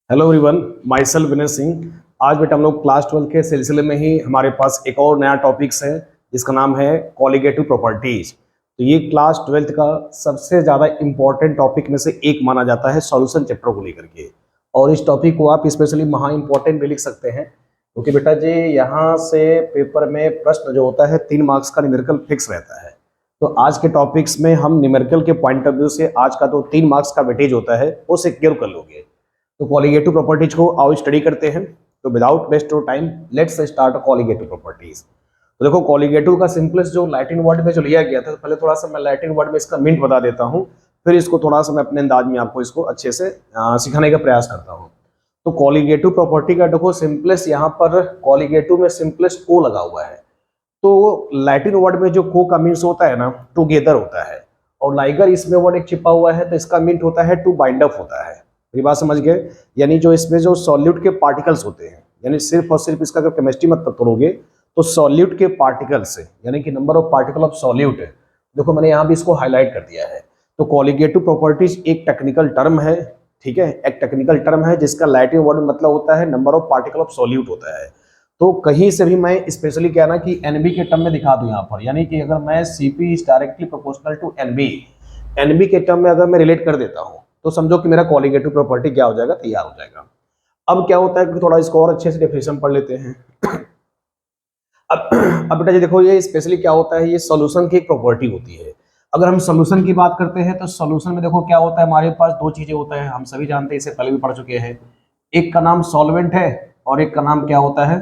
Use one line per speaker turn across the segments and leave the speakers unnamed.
Hello everyone, my self Vinay Singh. आज बेटा हम लोग क्लास 12 के सिलसिले में ही हमारे पास एक और नया टॉपिक्स है जिसका नाम है कॉलिगेटिव प्रॉपर्टीज। तो ये क्लास 12 का सबसे ज़्यादा इम्पोर्टेंट टॉपिक में से एक माना जाता है सॉल्यूशन चैप्टर को लेकर के। और इस टॉपिक को आप स्पेशली महा इम्पोर्टेंट भी लिख सकते हैं क्योंकि बेटा जी यहाँ से पेपर में प्रश्न जो होता है 3 मार्क्स का न्यूमेरिकल फिक्स रहता है। तो आज के टॉपिक्स में हम न्यूमेरिकल के पॉइंट ऑफ व्यू से आज का जो 3 मार्क्स का वेटेज होता है वो सिक्योर कर लोगे। तो कॉलिगेटिव प्रॉपर्टीज को आओ स्टडी करते हैं। तो without waste of time let's start colligative properties. तो देखो कॉलिगेटिव का सिंपलेस्ट जो लैटिन वर्ड में जो लिया गया था, तो पहले थोड़ा सा मैं लैटिन वर्ड में इसका मीनिंग बता देता हूँ, फिर इसको थोड़ा सा मैं अपने अंदाज में आपको इसको अच्छे से सिखाने का प्रयास करता हूँ। तो कॉलिगेटिव प्रॉपर्टी का देखो सिंपलेस्ट यहाँ पर कॉलिगेटिव में सिंपलेस्ट को लगा हुआ है। तो लैटिन वर्ड में जो को का मीन्स होता है ना, टुगेदर होता है, और लाइगर इसमें वर्ड एक छिपा हुआ है तो इसका मीन होता है टू बाइंड अप होता है। ये बात समझ गए? यानी जो इसमें जो सॉल्यूट के पार्टिकल्स होते हैं, यानी सिर्फ और सिर्फ इसका अगर केमिस्ट्री मत करोगे तो सॉल्यूट के पार्टिकल्स यानी कि number of particle of solute, देखो मैंने यहाँ भी इसको हाईलाइट कर दिया है। तो कॉलिगेटिव प्रॉपर्टीज एक टेक्निकल टर्म है, ठीक है, एक टेक्निकल टर्म है जिसका लैटिन वर्ड में मतलब होता है number of particle of solute होता है। तो कहीं से भी मैं स्पेशली क्या ना कि एनबी के टर्म में दिखा दूं यहाँ पर, यानी कि अगर मैं CP is directly proportional to NB, NB के टर्म में अगर मैं रिलेट कर देता हूँ तो समझो कि मेरा कॉलिगेटिव प्रॉपर्टी क्या हो जाएगा, तैयार हो जाएगा। अब क्या होता है कि थोड़ा इसको और अच्छे से डेफिनेशन पढ़ लेते हैं। अब बेटा जी देखो ये स्पेशली क्या होता है, ये सॉल्यूशन की एक प्रॉपर्टी होती है। अगर हम सॉल्यूशन की बात करते हैं तो सॉल्यूशन में देखो क्या होता है, हमारे पास दो चीजें होता है, हम सभी जानते हैं, इसे पहले भी पढ़ चुके हैं। एक का नाम सॉल्वेंट है और एक का नाम क्या होता है,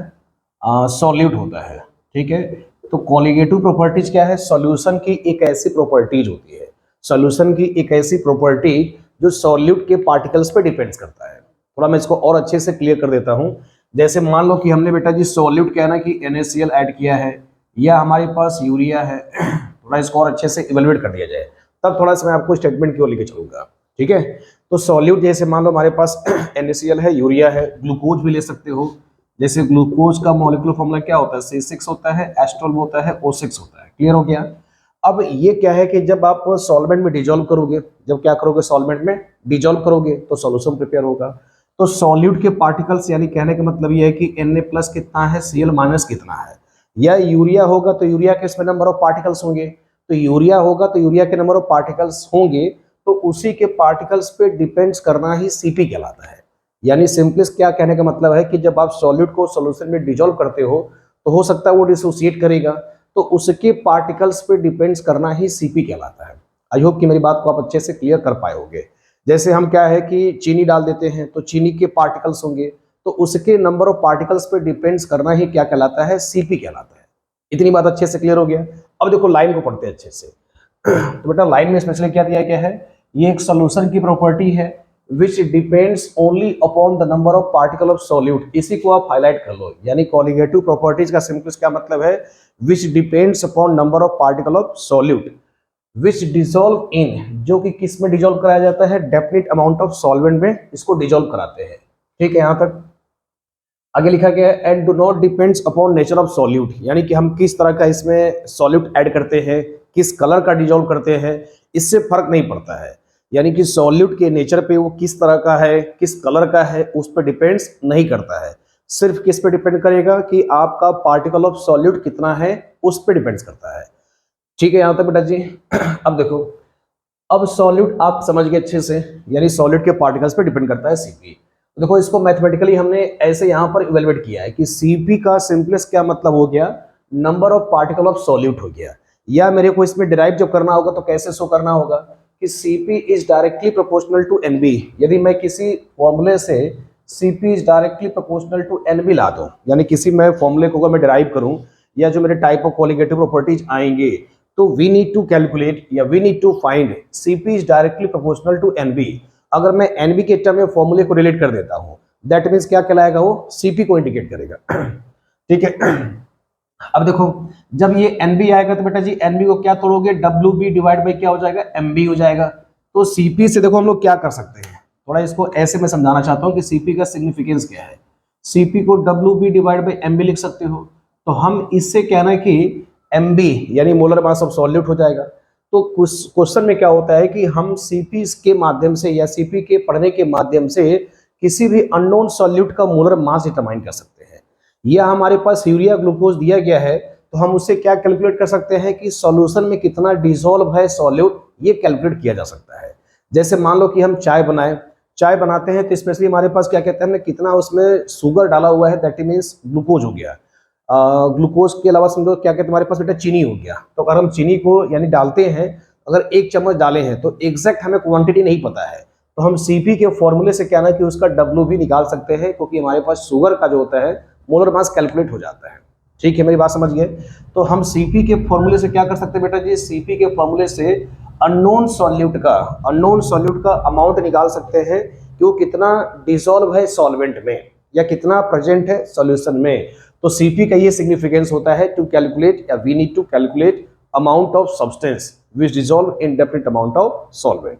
सॉल्यूट होता है, ठीक है। तो कॉलिगेटिव प्रॉपर्टीज क्या है, सॉल्यूशन की एक ऐसी प्रॉपर्टीज होती है, सॉल्यूशन की एक ऐसी प्रॉपर्टी जो सॉल्यूट के पार्टिकल्स पे डिपेंड्स करता है। थोड़ा मैं इसको और अच्छे से क्लियर कर देता हूं। जैसे मान लो कि हमने बेटा जी सॉल्यूट क्या है ना कि NaCl ऐड किया है, या हमारे पास यूरिया है। थोड़ा इसको और अच्छे से इवेलुएट कर दिया जाए तब थोड़ा सा मैं आपको स्टेटमेंट की ओर लेके चलूंगा, ठीक है। तो सॉल्यूट जैसे मान लो हमारे पास NaCl है, यूरिया है, ग्लूकोज भी ले सकते हो। जैसे ग्लूकोज का मॉलिक्यूलर फॉर्मूला क्या होता है, C6 होता है, H12 होता है, O6 होता है। क्लियर हो गया? अब ये क्या है कि जब आप सॉल्वेंट में डिजोल्व करोगे, जब क्या करोगे सॉल्वेंट में डिजोल्व करोगे तो सॉल्यूशन प्रिपेयर होगा। तो सॉल्यूट के पार्टिकल्स यानी कहने का मतलब ये है कि Na+ कितना है, Cl- कितना है, या यूरिया होगा तो यूरिया के इसमें नंबर ऑफ पार्टिकल्स होंगे, तो यूरिया होगा तो यूरिया के नंबर ऑफ पार्टिकल्स होंगे, तो उसी के पार्टिकल्स पे डिपेंड्स करना ही Cp कहलाता है। यानी सिंपलेस्ट क्या कहने का मतलब है कि जब आप सॉल्यूट को सॉल्यूशन में डिजोल्व करते हो तो हो सकता है वो डिसोसिएट करेगा, तो उसके पार्टिकल्स पे डिपेंड्स करना ही Cp कहलाता है। आई होप कि मेरी बात को आप अच्छे से क्लियर कर पाए होंगे। जैसे हम क्या है कि चीनी डाल देते हैं तो चीनी के पार्टिकल्स होंगे, तो उसके नंबर ऑफ पार्टिकल्स पे डिपेंड्स करना ही क्या कहलाता है, Cp कहलाता है। इतनी बात अच्छे से क्लियर हो गया। अब देखो लाइन को पढ़ते हैं अच्छे से। तो बेटा लाइन में स्पेशली क्या दिया गया है, ये एक सोल्यूशन की प्रॉपर्टी है which depends only upon the number of particle of solute। इसी को आप हाईलाइट कर लो, यानी कॉलिगेटिव प्रॉपर्टीज का सिंपल क्या मतलब है, which depends upon number of particle of solute which dissolve in, जो कि किस में डिजोल्व कराया जाता है, डेफिनिट अमाउंट ऑफ सॉल्वेंट में इसको डिजोल्व कराते हैं, ठीक है। यहां तक आगे लिखा गया है and do not depends upon nature of solute, यानी कि हम किस तरह का इसमें सॉल्यूट ऐड करते हैं, किस कलर का डिजोल्व करते हैं, इससे फर्क नहीं पड़ता है। यानी कि सॉल्यूट के नेचर पे वो किस तरह का है, किस कलर का है, उस पर डिपेंड्स नहीं करता है। सिर्फ किस पे डिपेंड करेगा कि आपका पार्टिकल ऑफ सॉल्यूट कितना है, उस पर डिपेंड्स करता है, ठीक है। यहां तक बेटा जी। अब देखो, अब सॉल्यूट आप समझ गए अच्छे से, यानी सॉल्यूट के पार्टिकल्स पे डिपेंड करता है Cp। देखो इसको मैथमेटिकली हमने ऐसे यहां पर इवेलुएट किया है कि Cp का सिंपलेस्ट क्या मतलब हो गया, number of particle of solute हो गया। या मेरे को इसमें डिराइव जब करना होगा तो कैसे शो करना होगा कि Cp is directly proportional to Nb। यदि मैं किसी फॉर्मूले से Cp is directly proportional to Nb ला दूं, यानी किसी मैं फॉर्मूले को मैं डिराइव करूं या जो मेरे टाइप ऑफ कॉलिगेटिव प्रॉपर्टीज आएंगे, तो वी नीड टू कैलकुलेट या we need to find Cp is directly proportional to Nb। अगर मैं Nb के टर्म में फॉर्मूले को रिलेट कर देता हूं, दैट मीन्स क्या कहलाएगा, वो Cp को इंडिकेट करेगा, ठीक है। अब देखो जब ये Nb आएगा तो बेटा जी Nb को क्या तोड़ोगे, Wb डिवाइड बाई क्या हो जाएगा, Mb हो जाएगा। तो Cp से देखो हम लोग क्या कर सकते हैं, थोड़ा इसको ऐसे मैं समझाना चाहता हूं कि Cp का सिग्निफिकेंस क्या है। Cp को Wb डिवाइड बाई Mb लिख सकते हो, तो हम इससे कहना कि Mb यानी मोलर मास ऑफ सॉल्यूट हो जाएगा। तो क्वेश्चन में क्या होता है कि हम Cp के माध्यम से या Cp के पढ़ने के माध्यम से किसी भी अननोन सॉल्यूट का मोलर मास डिटरमाइन कर सकते हैं। या हमारे पास यूरिया ग्लूकोज दिया गया है तो हम उससे क्या कैलकुलेट कर सकते हैं कि सॉल्यूशन में कितना डिसॉल्व है सॉल्यूट, ये कैलकुलेट किया जा सकता है। जैसे मान लो कि हम चाय बनाते हैं तो स्पेशली हमारे पास क्या कहते हैं, हमने कितना उसमें शुगर डाला हुआ है, दैट मीन्स ग्लूकोज हो गया। ग्लूकोज के अलावा समझो क्या कहते हैं हमारे पास बेटा चीनी हो गया। तो अगर हम चीनी को यानी डालते हैं, अगर 1 चम्मच डाले हैं तो एग्जैक्ट हमें क्वांटिटी नहीं पता है, तो हम सीपी के फॉर्मूले से क्या ना कि उसका डब्ल्यू भी निकाल सकते हैं, क्योंकि हमारे पास शुगर का जो होता है मोलर मास कैलकुलेट हो जाता है। ठीक है, मेरी बात समझ गए। तो हम सीपी के फॉर्मूले से क्या कर सकते हैं बेटा जी, सीपी के फॉर्मूले से अननोन सॉल्यूट का अमाउंट निकाल सकते हैं कि वो कितना डिसॉल्व है सॉल्वेंट में या कितना प्रेजेंट है सॉल्यूशन में। तो सीपी का ये सिग्निफिकेंस होता है टू कैलकुलेट या we need to calculate amount of substance which dissolve in definite amount of solvent.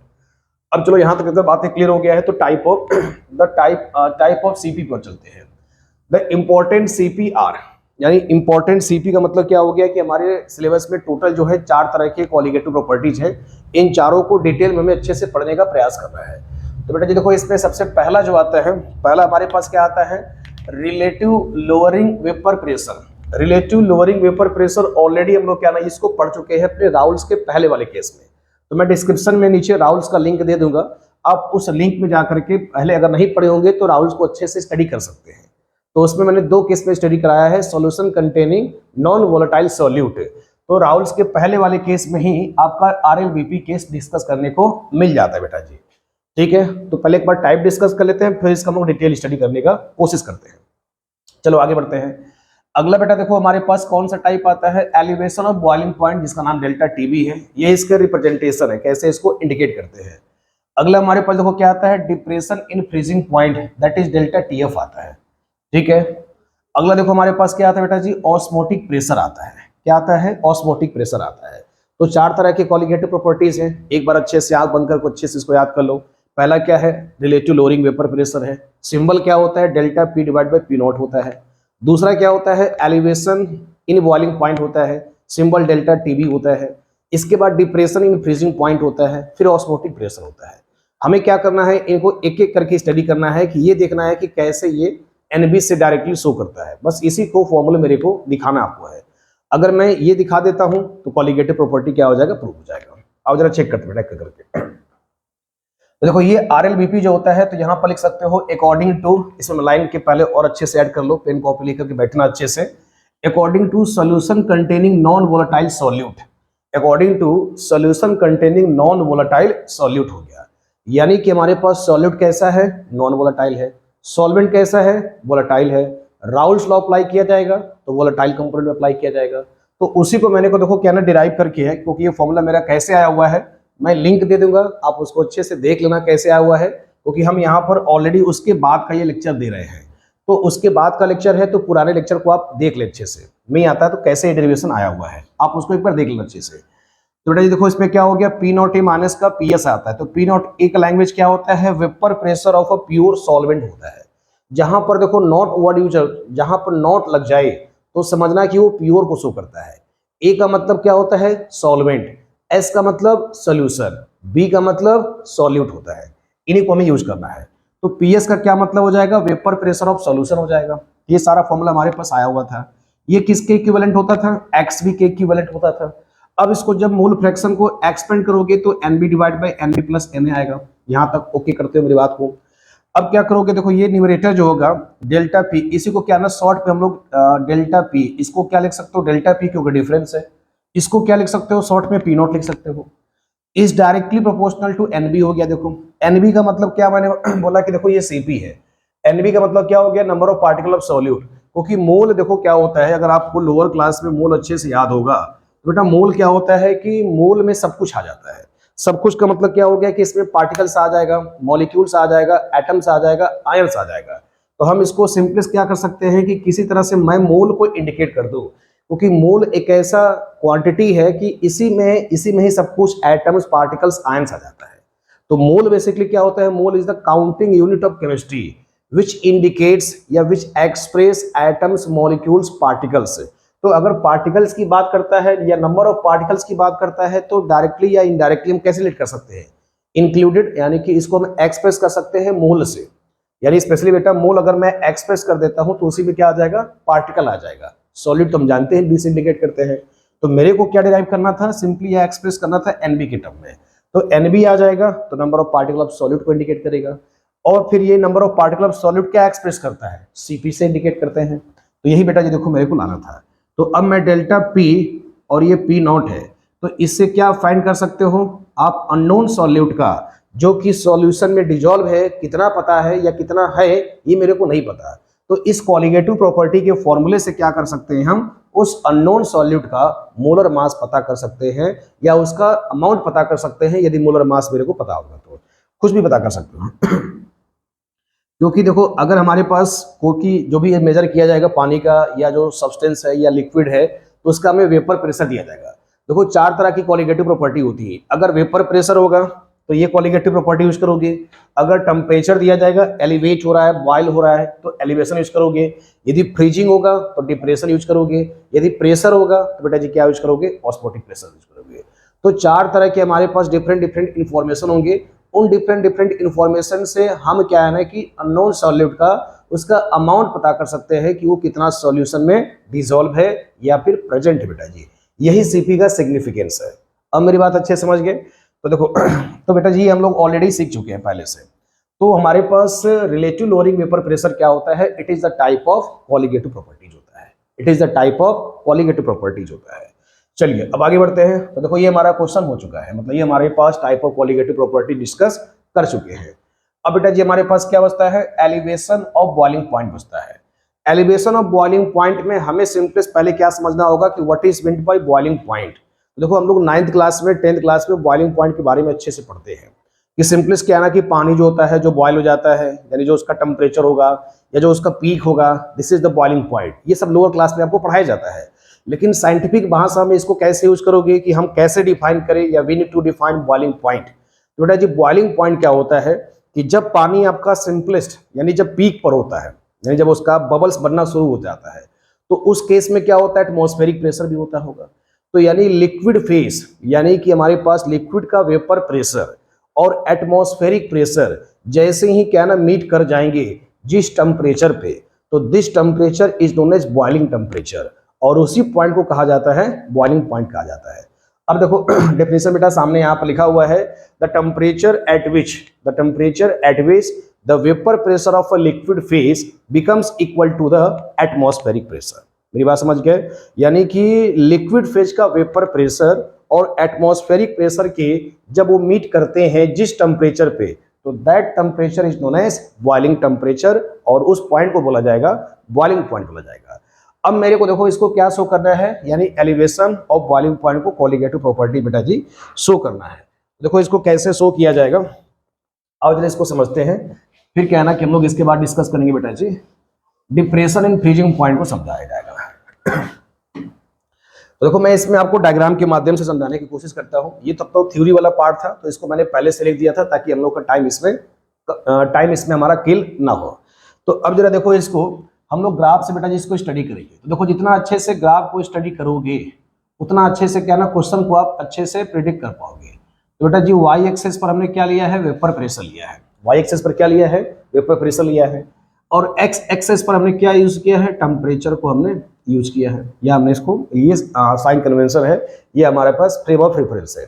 अब चलो यहां तक बातें क्लियर हो गया है, तो टाइप ऑफ सीपी पर चलते हैं। द इम्पोर्टेंट सीपीआर, यानी इंपॉर्टेंट सीपी का मतलब क्या हो गया कि हमारे सिलेबस में टोटल जो है 4 तरह के कॉलिगेटिव प्रॉपर्टीज हैं। इन चारों को डिटेल में हमें अच्छे से पढ़ने का प्रयास करना है। तो बेटा जी देखो, इसमें सबसे पहला जो आता है, पहला हमारे पास क्या आता है, relative lowering vapour pressure. Relative lowering vapour pressure already हम लोग क्या ना इसको पढ़ चुके हैं अपने राउल्स के पहले वाले केस में। तो मैं डिस्क्रिप्शन में नीचे राउल्स का लिंक दे दूंगा, आप उस लिंक में जाकर के पहले अगर नहीं पढ़े होंगे तो राउल्स को अच्छे से स्टडी कर सकते हैं। तो उसमें मैंने 2 केस में स्टडी कराया है, solution containing non volatile solute. तो राउल्स के पहले वाले केस में ही आपका आरएलवीपी केस डिस्कस करने को मिल जाता है बेटा जी। ठीक है, तो पहले एक बार टाइप डिस्कस कर लेते हैं, फिर इसका हम लोग डिटेल स्टडी करने का कोशिश करते हैं। चलो आगे बढ़ते हैं। अगला बेटा देखो हमारे पास कौन सा टाइप आता है, एलिवेशन ऑफ बॉइलिंग पॉइंट, जिसका नाम डेल्टा टीबी है। ये इसका रिप्रेजेंटेशन है, कैसे इसको इंडिकेट करते हैं। अगला हमारे पास देखो क्या आता है, depression in freezing point, that is delta TF आता है। ठीक है, अगला देखो हमारे पास क्या आता है बेटा जी, ऑस्मोटिक प्रेशर आता है। क्या आता है, ऑस्मोटिक प्रेशर आता है। तो 4 तरह के कॉलिगेटिव प्रॉपर्टीज हैं, एक बार अच्छे से आंख बंद कर अच्छे से इसको याद कर लो। पहला क्या है, रिलेटिव लोअरिंग वेपर प्रेशर है। सिंबल क्या होता है, delta P divide by P not होता है। दूसरा क्या होता है, एलिवेशन इन बॉइलिंग पॉइंट होता है, सिंबल डेल्टा टीबी होता है। इसके बाद डिप्रेशन इन फ्रीजिंग पॉइंट होता है, फिर ऑस्मोटिक प्रेशर होता है। हमें क्या करना है, इनको एक एक करके स्टडी करना है कि ये देखना है कि कैसे ये एनबी से डायरेक्टली शो करता है। बस इसी को फॉर्मूला मेरे को दिखाना आपको है। अगर मैं ये दिखा देता हूं तो कॉलिगेटिव प्रॉपर्टी क्या हो जाएगा, प्रूव हो जाएगा। अब जरा चेक करते हैं करके। तो देखो ये आरएलबीपी जो होता है, तो यहां पर लिख सकते हो अकॉर्डिंग टू, इसमें लाइन के पहले और अच्छे से ऐड कर लो, पेन कॉपी लेकर के बैठना अच्छे से। According to solution containing non volatile solute, according to solution containing non volatile solute हो गया। यानी कि हमारे पास सॉल्यूट कैसा है, नॉन वोलेटाइल है, सॉल्वेंट कैसा है, वोलेटाइल है। राउल्स लॉ अप्लाई किया जाएगा तो वोलेटाइल कंपोनेंट में अप्लाई किया जाएगा। तो उसी को मैंने को देखो क्या ना डिराइव करके है, क्योंकि ये फॉर्मूला मेरा कैसे आया हुआ है मैं लिंक दे दूंगा, आप उसको अच्छे से देख लेना कैसे आया हुआ है, क्योंकि हम यहाँ पर ऑलरेडी उसके बाद का ये लेक्चर दे रहे हैं। तो उसके बाद का लेक्चर है, तो पुराने लेक्चर को आप देख ले अच्छे से, नहीं आता है तो कैसे डेरिवेशन आया हुआ है आप उसको एक बार देख लेना अच्छे से। तो बेटा जी देखो इसमें क्या हो गया, पी नॉट ए माइनस का पी एस आता है। तो पी नॉट ए का लैंग्वेज क्या होता है, vapour pressure of a pure solvent होता है। जहां पर देखो नॉट वर्ड यूज, जहां पर नॉट लग जाए तो समझना कि वो प्योर को शो करता है। ए का मतलब क्या होता है, सॉल्वेंट, एस का मतलब सोल्यूशन, बी का मतलब सॉल्यूट होता है। इन्हीं को हमें यूज करना है। तो पीएस का क्या मतलब हो जाएगा, वेपर प्रेशर ऑफ सॉल्यूशन हो जाएगा। ये सारा फॉर्मूला हमारे पास आया हुआ था। ये किसके इक्विवेलेंट होता था, एक्स बी के इक्विवेलेंट होता था। अब इसको जब मोल फ्रैक्शन को एक्सपेंड करोगे तो NB divide by NB plus N आएगा। यहां तक ओके करते हो मेरी बात को। अब क्या करोगे, देखो ये न्यूमरेटर जो होगा डेल्टा पी, इसी को क्या ना शॉर्ट पे हम लोग डेल्टा पी, इसको क्या लिख सकते हो, डेल्टा पी क्योंकि डिफरेंस है। इसको क्या लिख सकते हो, शॉर्ट में पी नॉट लिख सकते हो। Is directly proportional to NB हो गया। देखो एनबी का मतलब क्या, मैंने बोला कि देखो ये सीपी है। एनबी का मतलब क्या हो गया, number of particle of solute. क्योंकि मोल देखो क्या होता है, अगर आपको लोअर क्लास में मोल अच्छे से याद होगा तो बेटा मोल क्या होता है कि मोल में सब कुछ आ जाता है। सब कुछ का मतलब क्या हो गया कि इसमें पार्टिकल्स आ जाएगा, मॉलिक्यूल्स आ जाएगा, एटम्स आ जाएगा, आयंस आ जाएगा। तो हम इसको सिंपलेस्ट क्या कर सकते हैं कि किसी तरह से मैं मोल को इंडिकेट कर दूं, क्योंकि मोल एक ऐसा क्वांटिटी है कि इसी में ही सब कुछ एटम्स, पार्टिकल्स, आयंस आ जाता है। तो मोल बेसिकली क्या होता है, mole is the counting unit of chemistry which indicates या which express atoms, molecules, particles. तो अगर पार्टिकल्स की बात करता है या नंबर ऑफ पार्टिकल्स की बात करता है तो डायरेक्टली या इनडायरेक्टली हम कैसे लिख कर सकते हैं, इंक्लूडेड, यानी कि इसको हम एक्सप्रेस कर सकते हैं मोल से। यानी स्पेशली बेटा मोल अगर मैं एक्सप्रेस कर देता हूं तो उसी में क्या आ जाएगा, पार्टिकल आ जाएगा। सॉलिड तो हम जानते हैं बी से इंडिकेट करते हैं, तो मेरे को क्या डिराइव करना था, सिंपली यह एक्सप्रेस करना था एनबी के टर्म में। तो एनबी आ जाएगा तो number of particle of solid को इंडिकेट करेगा, और फिर ये number of particle of solid क्या एक्सप्रेस करता है, सीपी से इंडिकेट करते हैं। तो यही बेटा जी देखो मेरे को लाना था। तो अब मैं डेल्टा पी और ये पी नॉट है, तो इससे क्या फाइंड कर सकते हो आप, अननोन सॉल्यूट का जो कि सॉल्यूशन में डिजॉल्व है कितना पता है या कितना है ये मेरे को नहीं पता। तो इस कॉलिगेटिव प्रॉपर्टी के फॉर्मूले से क्या कर सकते हैं, हम उस अननोन सॉल्यूट का मोलर मास पता कर सकते हैं या उसका अमाउंट पता कर सकते हैं, यदि मोलर मास मेरे को पता होगा तो कुछ भी पता कर सकते हो। क्योंकि देखो अगर हमारे पास कोई जो भी मेजर किया जाएगा पानी का या जो सब्सटेंस है या लिक्विड है, तो उसका हमें वेपर प्रेशर दिया जाएगा। देखो 4 तरह की कॉलिगेटिव प्रॉपर्टी होती है। अगर वेपर प्रेशर होगा तो ये कॉलिगेटिव प्रॉपर्टी यूज करोगे। अगर टेम्परेचर दिया जाएगा, एलिवेट हो रहा है, बॉयल हो रहा है, तो एलिवेशन यूज करोगे। यदि फ्रीजिंग होगा तो डिप्रेशन यूज करोगे। यदि प्रेशर होगा तो बेटा जी क्या यूज करोगे, ऑस्मोटिक प्रेशर यूज करोगे। तो 4 तरह के हमारे पास डिफरेंट इंफॉर्मेशन होंगे। उन डिफरेंट इंफॉर्मेशन से हम क्या है ना कि अननोन सॉल्यूट का उसका अमाउंट पता कर सकते हैं कि वो कितना सॉल्यूशन में डिसॉल्व है या फिर प्रेजेंट है बेटा जी। यही सीपी का सिग्निफिकेंस है। अब मेरी बात अच्छे समझ गए। तो देखो तो बेटा जी हम लोग ऑलरेडी सीख चुके हैं पहले से। तो हमारे पास रिलेटिव लोअरिंग वेपर प्रेशर क्या होता है, it is the type of colligative properties होता है। It is the type of colligative properties होता है। चलिए अब आगे बढ़ते हैं। तो देखो ये हमारा क्वेश्चन हो चुका है, मतलब ये हमारे पास type of colligative property discuss कर चुके हैं। अब बेटा जी हमारे पास क्या बचता है, एलिवेशन ऑफ बॉइलिंग पॉइंट बचता है। एलिवेशन ऑफ बॉइलिंग पॉइंट में हमें सिंपलेस्ट पहले क्या समझना होगा कि what is meant by boiling point. देखो हम लोग 9th क्लास में 10th क्लास में बॉइलिंग पॉइंट के बारे में अच्छे से पढ़ते हैं कि सिंपलेस्ट क्या है ना कि पानी जो होता है जो बॉयल हो जाता है, यानी जो उसका टेम्परेचर होगा या जो उसका पीक होगा, this is the boiling point. ये सब लोअर क्लास में आपको पढ़ाया जाता है। लेकिन साइंटिफिक भाषा में इसको कैसे यूज करोगे कि हम कैसे डिफाइन करें, या we need to define boiling point. तो बेटा जी बॉइलिंग पॉइंट क्या होता है कि जब पानी आपका सिंपलेस्ट यानी जब पीक पर होता है, यानी जब उसका बबल्स बनना शुरू हो जाता है, तो उस केस में क्या होता है, एटमॉस्फेरिक प्रेशर भी होता होगा। तो यानी लिक्विड फेज यानी कि हमारे पास लिक्विड का वेपर प्रेशर और एटमॉस्फेरिक प्रेशर जैसे ही क्या ना मीट कर जाएंगे जिस टेम्परेचर पे, तो this temperature is known as boiling temperature, और उसी पॉइंट को कहा जाता है बॉइलिंग पॉइंट कहा जाता है। अब देखो डेफिनेशन बेटा सामने यहाँ पर लिखा हुआ है, the temperature at which the vapour pressure of a liquid phase becomes equal to the atmospheric pressure. मेरी बात समझ गए, यानी कि लिक्विड फेज का वेपर प्रेशर और एटमॉस्फेरिक प्रेशर के जब वो मीट करते हैं जिस टेम्परेचर पे, तो that temperature is known as boiling temperature, और उस पॉइंट को बोला जाएगा बॉइलिंग पॉइंट बोला जाएगा। अब मेरे को देखो इसको क्या शो करना है, यानी एलिवेशन ऑफ बॉइलिंग पॉइंट को कॉलिगेटिव प्रॉपर्टी बेटा जी शो करना है। देखो इसको कैसे शो किया जाएगा, आओ जरा इसको समझते हैं, फिर क्या है ना कि हम लोग इसके बाद डिस्कस करेंगे बेटा जी डिप्रेशन इन फ्रीजिंग पॉइंट को समझाया जाएगा। तो देखो मैं इसमें आपको डायग्राम के माध्यम से समझाने की कोशिश करता हूं। ये तब तो थ्योरी वाला पार्ट था, तो इसको मैंने पहले से लिख दिया था ताकि हम लोग का टाइम इसमें हमारा किल ना हो। तो अब जरा देखो इसको हम लोग ग्राफ से बेटा जी इसको स्टडी करेंगे। तो देखो जितना अच्छे से ग्राफ को स्टडी करोगे उतना अच्छे से क्या ना क्वेश्चन को आप अच्छे से प्रिडिक्ट कर पाओगे। तो बेटा जी वाई एक्सेस पर हमने क्या लिया है, वेपर प्रेशर लिया है। वाई एक्सेस पर क्या लिया है, वेपर प्रेशर लिया है। और एक्स एक्सेस पर हमने क्या यूज किया है, टेम्परेचर को हमने यूज किया है, या हमने इसको ये साइन कन्वेंशन है, ये हमारे पास फ्रेम ऑफ रेफरेंस है।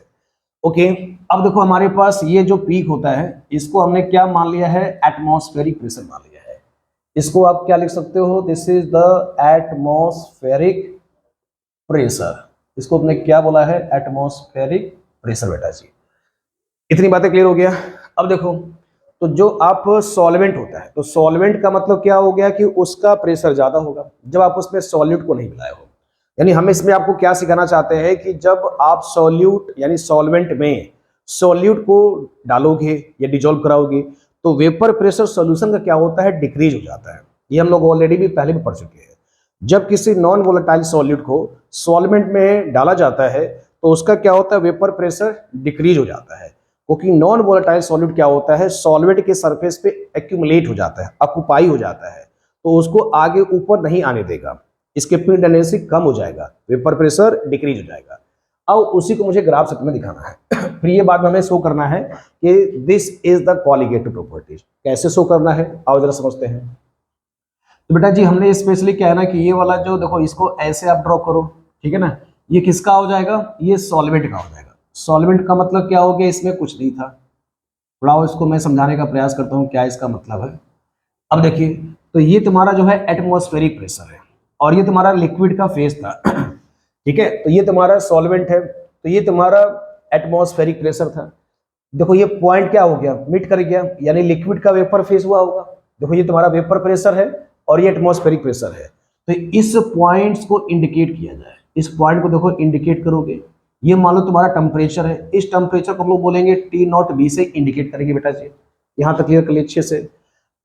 ओके अब देखो हमारे पास ये जो पीक होता है इसको हमने क्या मान लिया है, एटमॉस्फेरिक प्रेशर मान लिया है। इसको आप क्या लिख सकते हो, this is the atmospheric pressure. इसको हमने क्या बोला है, एटमॉस्फेरिक प्रेशर बेटा जी। इतनी बातें क्लियर हो गया। अब देखो तो जो आप सॉल्वेंट होता है, तो सॉल्वेंट का मतलब क्या हो गया कि उसका प्रेशर ज्यादा होगा जब आप उसमें सॉल्यूट को नहीं मिलाए हो। यानी हम इसमें आपको क्या सिखाना चाहते हैं कि जब आप सॉल्यूट यानी सॉल्वेंट में सॉल्यूट को डालोगे या डिजोल्व कराओगे तो वेपर प्रेशर सॉल्यूशन का क्या होता है, डिक्रीज हो जाता है। ये हम लोग ऑलरेडी भी पहले भी पढ़ चुके हैं। जब किसी नॉन वोलेटाइल सॉल्यूट को सॉल्वेंट में डाला जाता है तो उसका क्या होता है, वेपर प्रेशर डिक्रीज हो जाता है, क्योंकि नॉन वोलेटाइल सॉल्यूट क्या होता है, सॉल्वेंट के सरफेस पे एक्यूमुलेट हो जाता है, ऑक्यूपाई हो जाता है, तो उसको आगे ऊपर नहीं आने देगा, इसके टेंडेंसी कम हो जाएगा, वेपर प्रेशर डिक्रीज हो जाएगा। अब उसी को मुझे ग्राफ सेट में दिखाना है। फिर ये बात में हमें शो करना है कि this is the colligative properties. कैसे शो करना है आओ जरा समझते हैं। तो बेटा जी हमने स्पेशली क्या है ना कि ये वाला जो देखो इसको ऐसे आप ड्रॉ करो, ठीक है ना, ये किसका हो जाएगा, ये सॉल्वेंट का हो जाएगा। सॉल्वेंट का मतलब क्या हो गया, इसमें कुछ नहीं था। थोड़ा इसको मैं समझाने का प्रयास करता हूँ क्या इसका मतलब है। अब देखिए तो ये तुम्हारा जो है एटमॉस्फेरिक प्रेशर है और ये तुम्हारा लिक्विड का फेज था। ठीक है, तो ये तुम्हारा सॉल्वेंट है, तो ये तुम्हारा एटमॉस्फेरिक प्रेशर था। देखो ये पॉइंट क्या हो गया, मीट कर गया, यानी लिक्विड का वेपर फेज हुआ होगा। देखो ये तुम्हारा वेपर प्रेशर है और ये एटमॉस्फेरिक प्रेशर है। तो इस पॉइंट्स को इंडिकेट किया जाए, इस पॉइंट को देखो इंडिकेट करोगे, ये मान लो तुम्हारा टेम्परेचर है, इस टेम्परेचर को हम लोग बोलेंगे T0B से इंडिकेट करेंगे बेटा जी। यहाँ तक क्लियर कर लिए अच्छे से।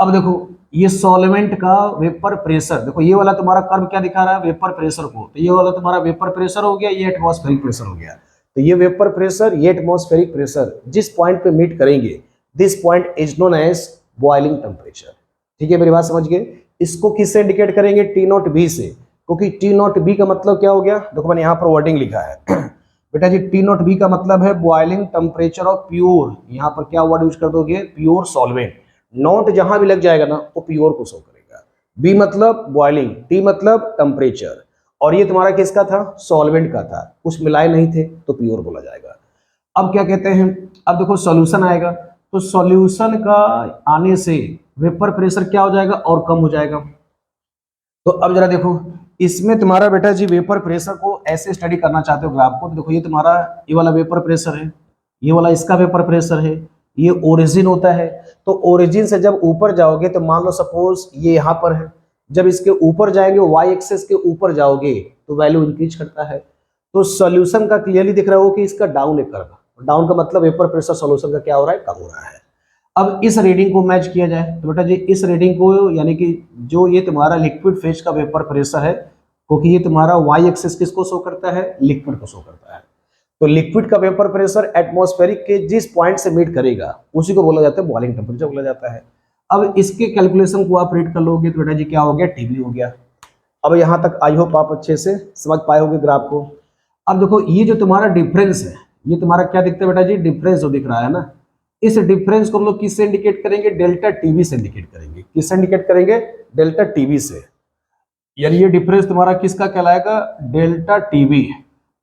अब देखो ये सॉल्वेंट का वेपर प्रेशर, देखो ये वाला तुम्हारा कर्व क्या दिखा रहा है, वेपर प्रेशर को, तो ये वाला तुम्हारा वेपर प्रेशर हो गया, ये एटमॉस्फेरिक प्रेशर हो गया। तो ये वेपर प्रेशर, ये एटमॉस्फेरिक प्रेशर जिस पॉइंट पे मीट करेंगे, this point is known as boiling temperature. ठीक है, मेरी बात समझ गए। इसको किससे इंडिकेट करेंगे, T0B से, क्योंकि T0B का मतलब क्या हो गया, देखो मैंने यहाँ पर वर्डिंग लिखा है बेटा जी। T0B का मतलब है बॉइलिंग टेम्परेचर ऑफ प्योर, यहाँ पर क्या वर्ड यूज कर दोगे, प्योर सॉल्वेंट। नोट जहां भी लग जाएगा ना वो प्योर को शो करेगा। बी मतलब बॉइलिंग, टी मतलब टेम्परेचर, और ये तुम्हारा किसका था, सॉल्वेंट का था, कुछ मिलाए नहीं थे तो प्योर बोला जाएगा। अब क्या कहते हैं, अब देखो सॉल्यूशन आएगा, तो सॉल्यूशन का आने से वेपर प्रेशर क्या हो जाएगा, और कम हो जाएगा। तो अब जरा देखो इसमें तुम्हारा बेटा जी वेपर प्रेशर को ऐसे स्टडी करना चाहते हो ग्राफ को, तो देखो ये तुम्हारा ये वाला वेपर प्रेशर है, ये वाला इसका वेपर प्रेशर है, ये ओरिजिन होता है। तो ओरिजिन से जब ऊपर जाओगे तो मान लो सपोज ये यहाँ पर है, जब इसके ऊपर जाएंगे वाई एक्सेस के ऊपर जाओगे तो वैल्यू इंक्रीज करता है। तो सॉल्यूशन का क्लियरली दिख रहा हो कि इसका डाउन है कर्व, डाउन का मतलब वेपर प्रेशर सॉल्यूशन का क्या हो रहा है, कम हो रहा है। अब इस रीडिंग को मैच किया जाए तो बेटा जी इस रीडिंग को, यानी कि जो ये तुम्हारा लिक्विड फेज का वेपर प्रेशर है, क्योंकि ये तुम्हारा वाई एक्सेस किसको शो करता है, लिक्विड को शो करता है। तो लिक्विड का वेपर प्रेशर एटमॉस्फेरिक के जिस पॉइंट से मीट करेगा उसी को बोला जाता है बॉइलिंग टेम्परेचर बोला जाता है। अब इसके कैलकुलेशन को आप रीड कर लोगे तो बेटा जी क्या हो गया, TB हो गया। अब यहाँ तक आई होप आप अच्छे से समझ पाए होंगे ग्राफ को। अब देखो ये जो तुम्हारा डिफरेंस है, ये तुम्हारा क्या दिखता है बेटा जी, डिफरेंस जो दिख रहा है ना, इस डिफरेंस को हम लोग किससे इंडिकेट करेंगे, डेल्टा TB से इंडिकेट करेंगे। किससे इंडिकेट करेंगे, डेल्टा TB से। यानी ये डिफरेंस तुम्हारा किसका कहलाएगा, डेल्टा TB।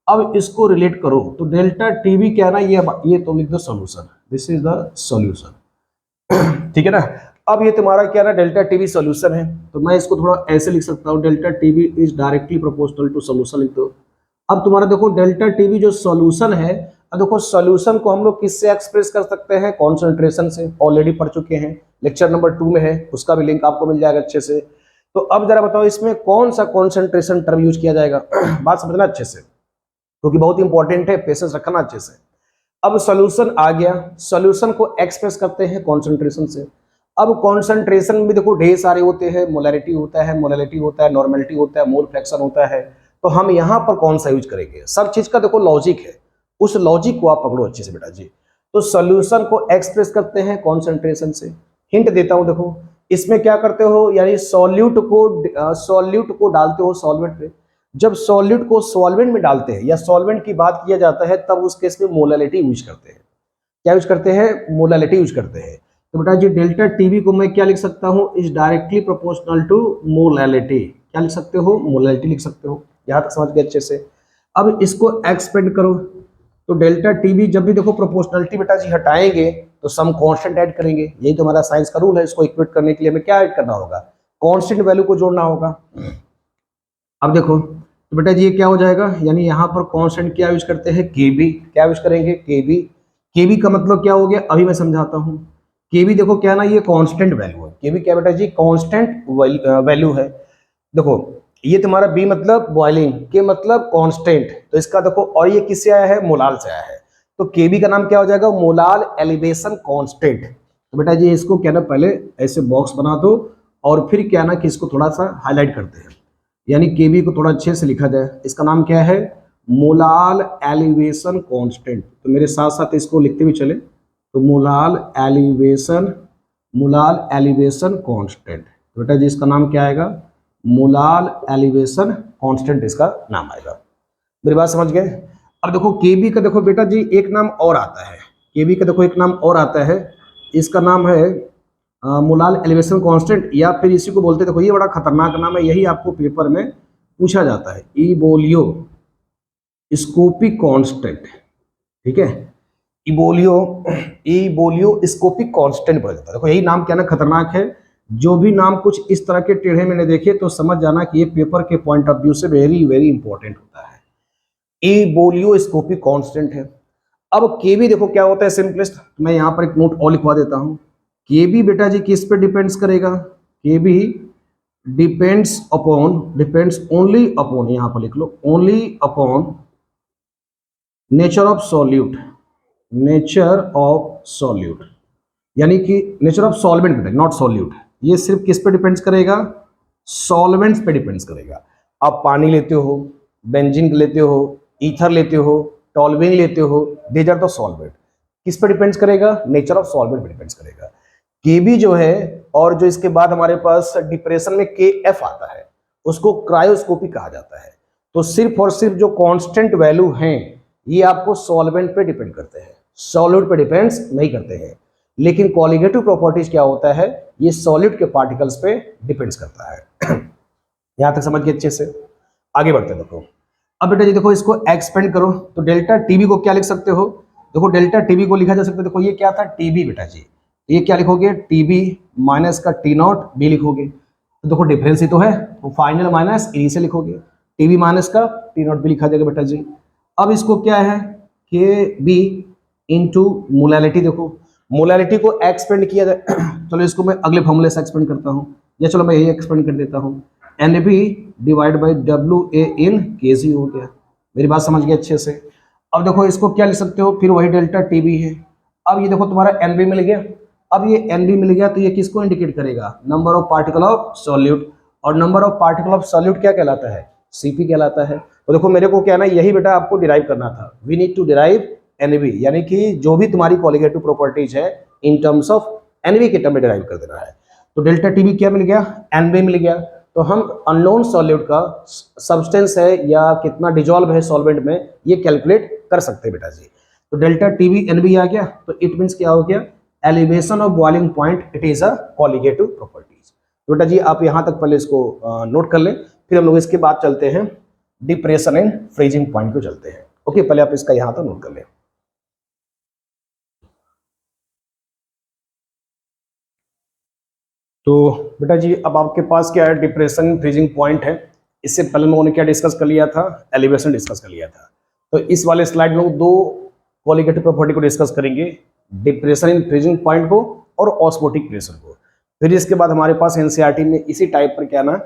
अब इसको रिलेट करो तो डेल्टा TB क्या है ना, ये तो लिख दो solution, this is the solution. ठीक है ना। अब ये तुम्हारा क्या है ना, डेल्टा TB सॉल्यूशन है, तो मैं इसको थोड़ा ऐसे लिख सकता हूँ, delta TB is directly proportional to solution लिख दो। अब तुम्हारा देखो डेल्टा TB जो सॉल्यूशन है, अब देखो सॉल्यूशन को हम लोग किससे एक्सप्रेस कर सकते हैं, कॉन्सेंट्रेशन से, ऑलरेडी पढ़ चुके हैं, लेक्चर नंबर 2 में है, उसका भी लिंक आपको मिल जाएगा अच्छे से। तो अब जरा बताओ इसमें कौन सा कॉन्सेंट्रेशन टर्म यूज किया जाएगा, बात समझना अच्छे से क्योंकि बहुत इंपॉर्टेंट है, पेशेंस रखना अच्छे से। अब सॉल्यूशन आ गया, सॉल्यूशन को एक्सप्रेस करते हैं कॉन्सेंट्रेशन से। अब कॉन्सेंट्रेशन में देखो ढेर सारे होते हैं, मोलैरिटी होता है, मोलैलिटी होता है, नॉर्मेलिटी होता है, मोल फ्रैक्शन होता है। तो हम यहाँ पर कौन सा यूज करेंगे, सब चीज का देखो लॉजिक है, उस लॉजिक को आप पकड़ो अच्छे से बेटा जी। तो सॉल्यूशन को एक्सप्रेस करते हैं कॉन्सेंट्रेशन से। हिंट देता हूं, देखो इसमें क्या करते हो, यानी सॉल्यूट को डालते हो सॉल्वेंट में। जब सॉल्यूट को सॉल्वेंट में डालते हैं या सॉल्वेंट की बात किया जाता है तब उस केस में मोलैलिटी यूज करते हैं। क्या यूज करते हैं, मोलैलिटी यूज करते हैं। तो बेटा जी डेल्टा TB को मैं क्या लिख सकता हूँ, is directly proportional to molality. क्या लिख सकते हो, मोलैलिटी लिख सकते हो। यहाँ तक समझ गए अच्छे से। अब इसको एक्सपेंड करो, तो डेल्टा TB जब भी देखो प्रोपोर्शनलिटी बेटा जी हटाएंगे तो सम कांस्टेंट ऐड करेंगे, यही तो हमारा साइंस का रूल है। इसको इक्वेट करने के लिए हमें क्या ऐड करना होगा, कांस्टेंट वैल्यू को जोड़ना होगा। अब देखो तो बेटा जी ये क्या हो जाएगा, यानी यहाँ पर कांस्टेंट क्या यूज करते हैं, KB। क्या यूज करेंगे, KB का मतलब क्या हो गया, अभी मैं समझाता हूँ। KB देखो क्या ना, ये कांस्टेंट वैल्यू है। KB क्या बेटा जी, कांस्टेंट वैल्यू है। देखो ये तुम्हारा B मतलब बॉइलिंग, के मतलब कांस्टेंट, तो इसका देखो, और ये किससे आया है, मोलाल से आया है। तो KB का नाम क्या हो जाएगा, मोलाल एलिवेशन कांस्टेंट। तो बेटा जी इसको क्या ना, पहले ऐसे बॉक्स बना दो और फिर क्या ना कि इसको थोड़ा सा हाईलाइट करते हैं, यानी KB को थोड़ा अच्छे से लिखा जाए। इसका नाम क्या है, मोलाल एलिवेशन कांस्टेंट। तो मेरे साथ साथ इसको लिखते हुए चले, तो मोलाल एलिवेशन कांस्टेंट। तो बेटा जी इसका नाम क्या आएगा, मोलाल एलिवेशन कांस्टेंट इसका नाम आएगा। मेरी बात समझ गए। अब देखो केबी का देखो बेटा जी एक नाम और आता है, केबी का देखो एक नाम और आता है, इसका नाम है मोलाल एलिवेशन कांस्टेंट, या फिर इसी को बोलते हैं, देखो ये बड़ा खतरनाक नाम है, यही आपको पेपर में पूछा जाता है, इबोलियो स्कोपिक कांस्टेंट। ठीक है, इबोलियो इबोलियो स्कोपिक कांस्टेंट बोला जाता है। देखो यही नाम क्या ना खतरनाक है, जो भी नाम कुछ इस तरह के टेढ़े मैंने देखे तो समझ जाना कि ये पेपर के पॉइंट ऑफ व्यू से वेरी वेरी इंपॉर्टेंट होता है। इबोलियो स्कोपिक कांस्टेंट है। अब केबी देखो क्या होता है सिंपलेस्ट, मैं यहाँ पर एक नोट और लिखवा देता हूँ। केबी बेटा जी किस पे डिपेंड्स करेगा, केबी डिपेंड्स ओनली अपॉन, यहाँ पर लिख लो only upon nature of solute, nature of solute, यानी कि नेचर ऑफ सॉल्वेंट बेटा नॉट सॉल्यूट, ये सिर्फ किस पे डिपेंड्स करेगा, सॉल्वेंट्स पे डिपेंड्स करेगा। आप पानी लेते हो, बेंजीन लेते हो, ईथर लेते हो, टॉल्यूइन लेते हो, दीज आर द सॉल्वेंट, किस पे डिपेंड्स करेगा, नेचर ऑफ सॉल्वेंट पे डिपेंड्स करेगा। केबी जो है, और जो इसके बाद हमारे पास डिप्रेशन में के एफ आता है, उसको क्रायोस्कोपी कहा जाता है। तो सिर्फ और सिर्फ जो कांस्टेंट वैल्यू हैं ये आपको सॉल्वेंट पे डिपेंड करते हैं, सॉलिड पे डिपेंड्स नहीं करते हैं। लेकिन कॉलिगेटिव प्रॉपर्टीज क्या होता है, ये सॉलिड के पार्टिकल्स पे डिपेंड्स करता है। यहां तक समझ गए अच्छे से, आगे बढ़ते हैं। देखो अब बेटा जी देखो इसको एक्सपेंड करो तो डेल्टा टीबी को क्या लिख सकते हो, देखो डेल्टा टीबी को लिखा जा सकता है, देखो ये क्या था टीबी बेटा जी, ये क्या लिखोगे टीबी माइनस का टी नॉट बी लिखोगे, तो देखो डिफरेंस ही तो है, तो फाइनल माइनस इनिशियल लिखोगे, टीबी माइनस का टी नॉट बी लिखा जाएगा बेटा जी। अब इसको क्या है के बी इंटू मोलैलिटी, देखो मोलैलिटी को एक्सपेंड किया जाए चलो इसको मैं अगले फॉर्मूले से एक्सपेंड करता हूँ, या चलो मैं यही एक्सपेंड कर देता हूँ, N B divide by W A in K G हो गया। मेरी बात समझ गए अच्छे से। अब देखो इसको क्या लिख सकते हो, फिर वही डेल्टा टी बी है। अब ये देखो तुम्हारा एन बी मिल गया, अब ये एन बी मिल गया तो ये किसको इंडिकेट करेगा, number of particle of solute, और number of particle of solute क्या कहलाता है, सीपी कहलाता है। तो देखो मेरे को क्या है ना, यही बेटा आपको डिराइव करना था, we need to derive NB, यानी कि जो भी तुम्हारी कॉलिगेटिव प्रॉपर्टीज है इन टर्म्स ऑफ एनबी के टर्म में डिराइव कर देना है। तो डेल्टा टीबी क्या मिल गया, एनबी मिल गया, तो हम अननोन सॉल्यूट का सब्सटेंस है या कितना डिजॉल्व है सॉल्वेंट में ये कैलकुलेट कर सकते हैं बेटा जी। तो डेल्टा टीबी एनबी आ गया, तो इट मीन्स क्या हो गया, elevation of boiling point, it is a colligative properties. तो बेटा जी आप यहां तक पहले इसको नोट कर लें, फिर हम लोग इसके बाद चलते हैं डिप्रेशन एंड फ्रीजिंग पॉइंट को चलते हैं। ओके पहले आप इसका यहां तक नोट कर लें। तो बेटा जी अब आपके पास क्या है, डिप्रेशन फ्रीजिंग पॉइंट है। इससे पहले हम लोगों ने क्या डिस्कस कर लिया था, एलिवेशन डिस्कस कर लिया था। तो इस वाले स्लाइड में लोग दो क्वालिटेटिव प्रॉपर्टी को डिस्कस करेंगे, डिप्रेशन इन फ्रीजिंग पॉइंट को और ऑस्मोटिक प्रेशर को। फिर इसके बाद हमारे पास एनसीईआरटी में इसी टाइप पर क्या ना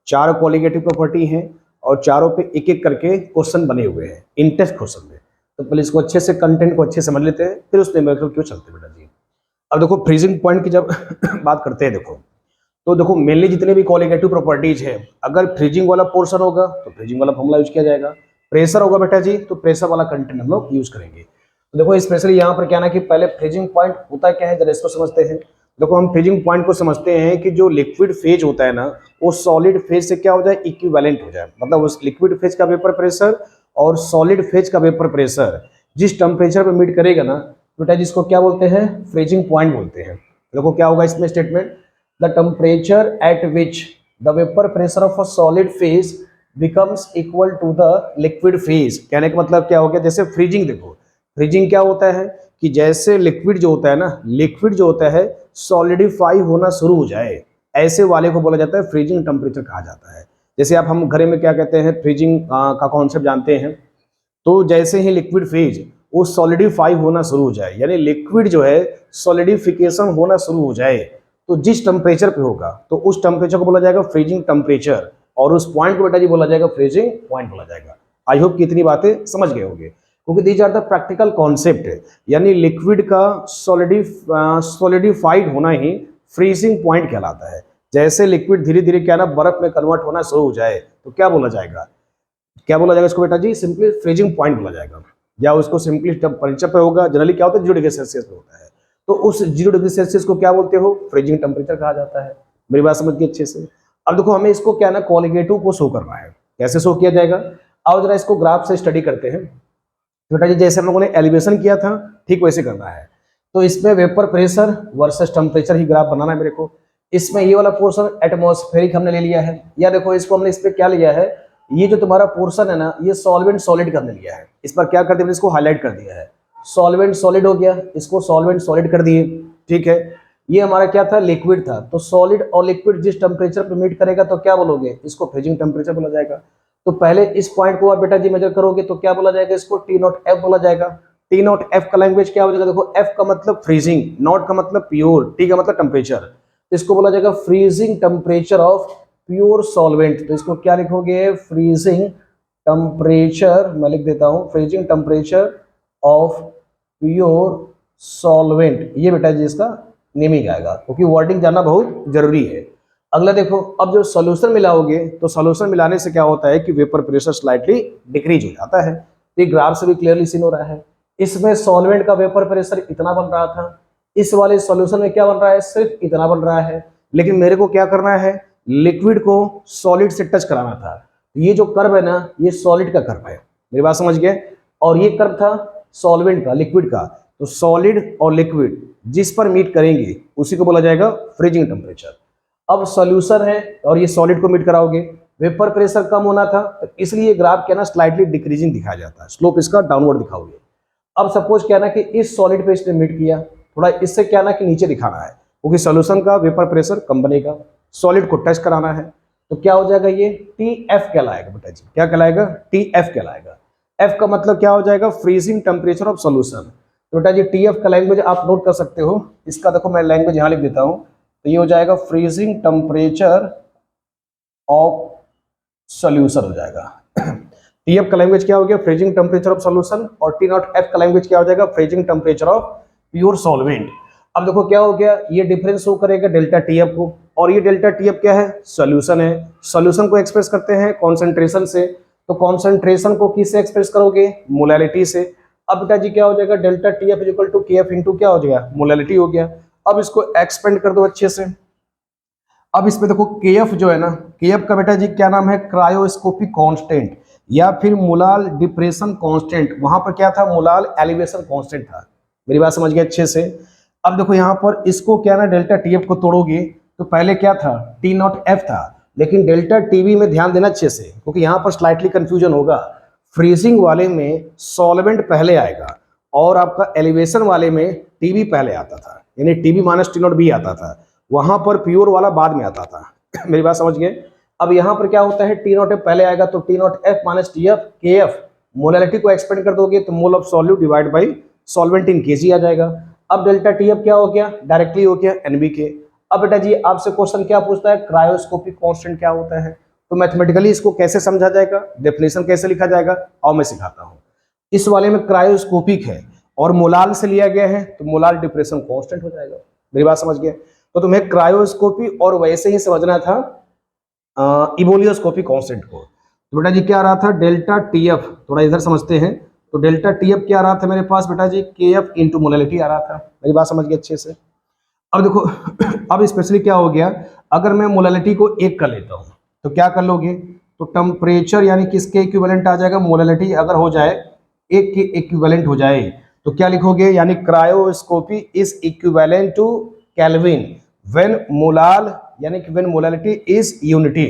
चार क्वालिटेटिव प्रॉपर्टी हैं और चारों पे एक एक करके क्वेश्चन बने हुए हैं इन टेस्ट क्वेश्चन में। तो पहले इसको अच्छे से कंटेंट को अच्छे से समझ लेते हैं, फिर उस न्यूमेरिकल क्यों चलते हैं बेटा जी। अब देखो फ्रीजिंग पॉइंट की जब बात करते हैं, देखो मेनली जितने भी क्वालिटेटिव प्रॉपर्टीज है, अगर फ्रीजिंग वाला पोर्शन होगा तो फ्रीजिंग वाला फॉर्मूला यूज किया जाएगा, प्रेशर होगा बेटा जी तो प्रेशर वाला कंटेंट हम लोग यूज करेंगे। तो देखो स्पेशली यहाँ पर क्या ना कि पहले फ्रीजिंग पॉइंट होता क्या है जरा इसको समझते हैं। देखो हम फ्रीजिंग पॉइंट को समझते हैं कि जो लिक्विड फेज होता है ना वो सॉलिड फेज से क्या हो जाए, इक्विवेलेंट हो जाए, मतलब उस लिक्विड फेज का वेपर प्रेशर और सॉलिड फेज का वेपर प्रेशर जिस टेम्परेचर पे मीट करेगा ना बेटा जिसको क्या बोलते हैं, फ्रीजिंग पॉइंट बोलते हैं। देखो क्या होगा इसमें statement, the temperature at which the vapor pressure of a solid phase becomes equal to the liquid phase। कहने का मतलब क्या हो गया, जैसे फ्रीजिंग, देखो फ्रीजिंग क्या होता है कि जैसे लिक्विड जो होता है ना, लिक्विड जो होता है सॉलिडिफाई होना शुरू हो जाए, ऐसे वाले को बोला जाता है फ्रीजिंग टेम्परेचर कहा जाता है। जैसे आप हम घरे में क्या कहते हैं, फ्रीजिंग का कॉन्सेप्ट जानते हैं। तो जैसे ही लिक्विड फेज वो सॉलिडिफाई होना शुरू हो जाए, यानी लिक्विड जो है सॉलिडिफिकेशन होना शुरू हो जाए, तो जिस टेम्परेचर पे होगा तो उस टेम्परेचर को बोला जाएगा फ्रीजिंग टेम्परेचर, और उस पॉइंट को बेटा जी बोला जाएगा फ्रीजिंग पॉइंट बोला जाएगा। आई होप कि इतनी बातें समझ गए होंगे, क्योंकि these are the practical concept है, यानी लिक्विड का सॉलिडिफाइड होना ही फ्रीजिंग पॉइंट कहलाता है। जैसे लिक्विड धीरे धीरे क्या ना बर्फ में कन्वर्ट होना शुरू हो जाए तो क्या बोला जाएगा, क्या बोला जाएगा इसको बेटा जी, सिंपली फ्रीजिंग पॉइंट बोला जाएगा, या उसको सिंपली टेम्परेचर पे होगा, जनरली क्या होता है 0 डिग्री सेल्सियस पे होता है, तो उस 0 डिग्री सेल्सियस को क्या बोलते हो, फ्रीजिंग टेम्परेचर कहा जाता है। मेरी बात समझ गई अच्छे से। अब देखो हमें इसको क्या ना कॉलिगेटिव को शो करना है, कैसे शो किया जाएगा, आओ जरा इसको ग्राफ से स्टडी करते हैं। बेटा जी जैसे हम लोगों ने एलिवेशन किया था ठीक वैसे करना है। तो इसमें वेपर प्रेशर वर्सेस टेम्परेचर ही ग्राफ बनाना है मेरे को। इसमें ये वाला पोर्शन एटमॉस्फेरिक हमने ले लिया है, या देखो इसको हमने इस पे क्या लिया है, ये जो तुम्हारा पोर्शन है ना ये सॉल्वेंट सॉलिड का हमने लिया है। इस पर क्या कर दिया, इसको हाईलाइट कर दिया है, सॉल्वेंट सॉलिड हो गया, इसको सॉल्वेंट सॉलिड कर दिए। ठीक है, ये हमारा क्या था, लिक्विड था। तो सॉलिड और लिक्विड जिस टेम्परेचर पे मीट करेगा तो क्या बोलोगे, इसको फ्रीजिंग टेम्परेचर बोला जाएगा। तो पहले इस पॉइंट को आप बेटा जी मेजर करोगे तो क्या बोला जाएगा, इसको टी नॉट एफ बोला जाएगा। टी नॉट एफ का लैंग्वेज क्या हो जाएगा, देखो एफ का मतलब फ्रीजिंग, नॉट का मतलब प्योर, टी का मतलब टेम्परेचर। इसको बोला जाएगा freezing temperature of pure solvent. तो इसको क्या लिखोगे, फ्रीजिंग टेम्परेचर, मैं लिख देता हूं freezing temperature of pure solvent. ये बेटा जी इसका नेमिंग आएगा, क्योंकि वर्डिंग जानना बहुत जरूरी है। अगला देखो, अब जो सॉल्यूशन मिलाओगे तो सॉल्यूशन मिलाने से क्या होता है कि वेपर प्रेशर स्लाइटली डिक्रीज हो जाता है। ये ग्राफ से भी क्लियरली सीन हो रहा है। इसमें सॉल्वेंट का वेपर प्रेशर इतना बन रहा था, इस वाले सॉल्यूशन में क्या बन रहा है, सिर्फ इतना बन रहा है। लेकिन मेरे को क्या करना है, लिक्विड को सॉलिड से टच कराना था। ये जो कर्व है ना ये सॉलिड का कर्व है, मेरी बात समझ गए। और ये कर्व था सॉल्वेंट का, लिक्विड का। तो सॉलिड और लिक्विड जिस पर मीट करेंगे उसी को बोला जाएगा फ्रीजिंग टेम्परेचर। अब सॉल्यूशन है और ये सॉलिड को मीट कराओगे, वेपर प्रेशर कम होना था तो इसलिए ग्राफ क्या ना स्लाइटली डिक्रीजिंग दिखाया जाता है, स्लोप इसका डाउनवर्ड दिखाओगे। अब सपोज क्या ना कि इस सॉलिड पे इसने मीट किया, थोड़ा इससे क्या ना कि नीचे दिखाना है, क्योंकि सॉल्यूशन का वेपर प्रेशर कम बनेगा, सॉलिड को टच कराना है। तो क्या हो जाएगा, ये टी एफ कहलाएगा बेटा जी, क्या कहलाएगा, टी एफ कहलाएगा। एफ का मतलब क्या हो जाएगा, फ्रीजिंग टेम्परेचर ऑफ सॉल्यूशन। तो बेटा जी टी एफ का लैंग्वेज आप नोट कर सकते हो, इसका देखो मैं लैंग्वेज यहाँ लिख देता हूँ। तो ये हो जाएगा फ्रीजिंग टेम्परेचर ऑफ सॉल्यूशन हो जाएगा। टी एफ का लैंग्वेज क्या हो गया, फ्रीजिंग टेम्परेचर ऑफ सॉल्यूशन, और टी नॉट एफ का लैंग्वेज क्या हो जाएगा, freezing temperature of pure solvent. अब देखो क्या हो गया, ये डिफरेंस शो करेगा डेल्टा टी एफ को, और ये डेल्टा टी एफ क्या है, सॉल्यूशन है। सॉल्यूशन को एक्सप्रेस करते हैं कॉन्सेंट्रेशन से, तो कॉन्सेंट्रेशन को किससे एक्सप्रेस करोगे, मोलैलिटी से। अब बेटा जी क्या हो जाएगा, delta T F equal to K F into क्या हो जाएगा, मोलैलिटी हो गया। अब इसको एक्सपेंड कर दो अच्छे से। अब इसमें देखो के एफ जो है ना, के एफ का बेटा जी क्या नाम है, क्रायोस्कोपिक कांस्टेंट या फिर मोलाल डिप्रेशन कांस्टेंट। वहां पर क्या था, मोलाल एलिवेशन कांस्टेंट था, मेरी बात समझ गए अच्छे से। अब देखो यहाँ पर इसको क्या ना डेल्टा टी एफ को तोड़ोगे तो पहले क्या था, टी नॉट एफ था, लेकिन डेल्टा टीवी में ध्यान देना अच्छे से, क्योंकि यहाँ पर स्लाइटली कंफ्यूजन होगा। फ्रीजिंग वाले में सॉल्वेंट पहले आएगा और आपका एलिवेशन वाले में टीबी पहले आता था, यानी TB minus T not be आता था, वहां पर प्योर वाला बाद में आता था। मेरी बात समझ गए। अब यहाँ पर क्या होता है, टी नॉट एफ पहले आएगा, तो T nought F minus T F K F, molality को एक्सपेंड कर दोगे तो mole of solute divide by solvent in K G आ जाएगा। अब डेल्टा टी एफ क्या हो गया, डायरेक्टली हो गया एनबी के। अब बेटा जी आपसे क्वेश्चन क्या पूछता है, क्रायोस्कोपिक कांस्टेंट क्या होता है। तो मैथमेटिकली इसको कैसे समझा जाएगा, डेफिनेशन कैसे लिखा जाएगा, और मैं सिखाता हूँ। इस वाले में क्रायोस्कोपिक है और मोलाल से लिया गया है, तो मोलाल डिप्रेशन कांस्टेंट हो जाएगा, मेरी बात समझ गए। तो तुम्हें क्रायोस्कोपी और वैसे ही समझना था इबोलियोस्कोपी कांस्टेंट को। तो बेटा जी क्या आ रहा था, डेल्टा टी एफ, थोड़ा इधर समझते हैं। तो डेल्टा टी एफ क्या आ रहा था मेरे पास बेटा जी, के एफ इंटू मोलैलिटी आ रहा था, मेरी बात समझ गए अच्छे से। अब देखो अब स्पेशली क्या हो गया, अगर मैं मोलैलिटी को एक कर लेता हूँ तो क्या कर लोगे, तो टेम्परेचर यानी किसके इक्विवेलेंट आ जाएगा, मोलैलिटी अगर हो जाए एक के इक्विवेलेंट हो जाए तो क्या लिखोगे, यानी cryoscopy is equivalent to kelvin when molal, यानी कि when molality is unity,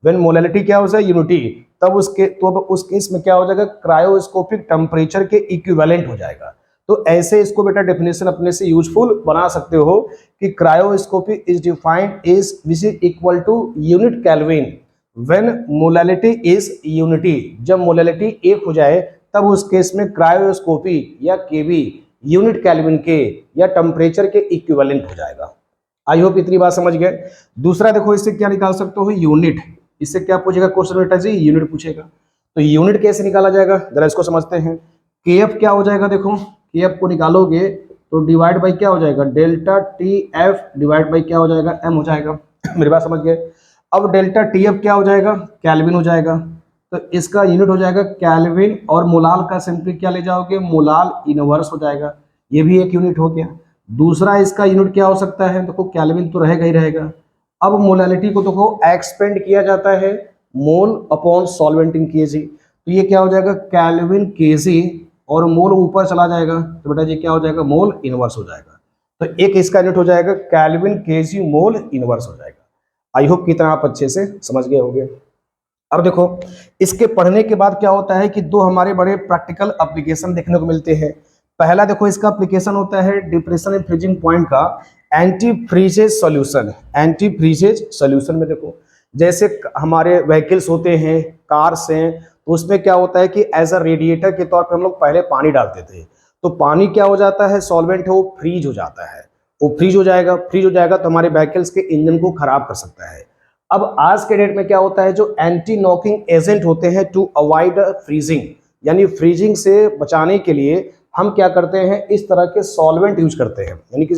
when molality क्या हो जाए यूनिटी, तब उस केस में क्या हो जाएगा, क्रायोस्कोपिक टेम्परेचर के इक्विवेलेंट हो जाएगा। तो ऐसे इसको बेटा डेफिनेशन अपने से यूजफुल बना सकते हो कि cryoscopy is defined is which is equal to unit kelvin when molality is unity, जब मोलैलिटी एक हो जाए तब उस केस में क्रायोस्कोपी या केवी यूनिट केल्विन के या टेम्परेचर के इक्विवेलेंट हो जाएगा। आई होप इतनी बात समझ गए। दूसरा देखो इससे क्या निकाल सकते हो, यूनिट। इससे क्या पूछेगा क्वेश्चन बेटा जी, यूनिट पूछेगा। तो यूनिट कैसे निकाला जाएगा, जरा इसको समझते हैं। के एफ क्या हो जाएगा, देखो के एफ को निकालोगे तो डिवाइड बाई क्या हो जाएगा, delta T F divide by क्या हो जाएगा, एम हो जाएगा। मेरी बात समझ गए। अब डेल्टा टी एफ क्या हो जाएगा, केल्विन हो जाएगा, तो इसका यूनिट हो जाएगा केल्विन, और मोलाल का सिंपली क्या ले जाओगे, मोलाल इनवर्स हो जाएगा, ये भी एक यूनिट हो गया। दूसरा इसका यूनिट क्या हो सकता है, देखो केल्विन तो रहेगा ही रहेगा। अब मोलैलिटी को देखो एक्सपेंड किया जाता है mole upon solvent in KG, तो ये क्या हो जाएगा, केल्विन केजी और मोल ऊपर चला जाएगा तो बेटा जी क्या हो जाएगा, मोल इनवर्स हो जाएगा। तो एक इसका यूनिट हो जाएगा केल्विन केजी मोल इनवर्स हो जाएगा। आई होप कितना आप अच्छे से समझ गए होंगे। अब देखो इसके पढ़ने के बाद क्या होता है कि दो हमारे बड़े प्रैक्टिकल एप्लीकेशन देखने को मिलते हैं। पहला देखो इसका एप्लीकेशन होता है डिप्रेशन एंड फ्रीजिंग पॉइंट का एंटी फ्रीजेज सॉल्यूशन। एंटी फ्रीजेज सॉल्यूशन में देखो जैसे हमारे व्हीकल्स होते हैं, कार्स हैं, तो उसमें क्या होता है कि एज अ रेडिएटर के तौर पे हम लोग पहले पानी डालते थे, तो पानी क्या हो जाता है, सॉल्वेंट है, वो फ्रीज हो जाता है। वो फ्रीज हो जाएगा तो हमारे व्हीकल्स के इंजन को खराब कर सकता है। अब आज के डेट में क्या होता है, जो एंटी नॉकिंग एजेंट होते हैं टू अवॉइड फ्रीजिंग, यानी फ्रीजिंग से बचाने के लिए हम क्या करते हैं, इस तरह के सॉल्वेंट यूज करते हैं, यानी कि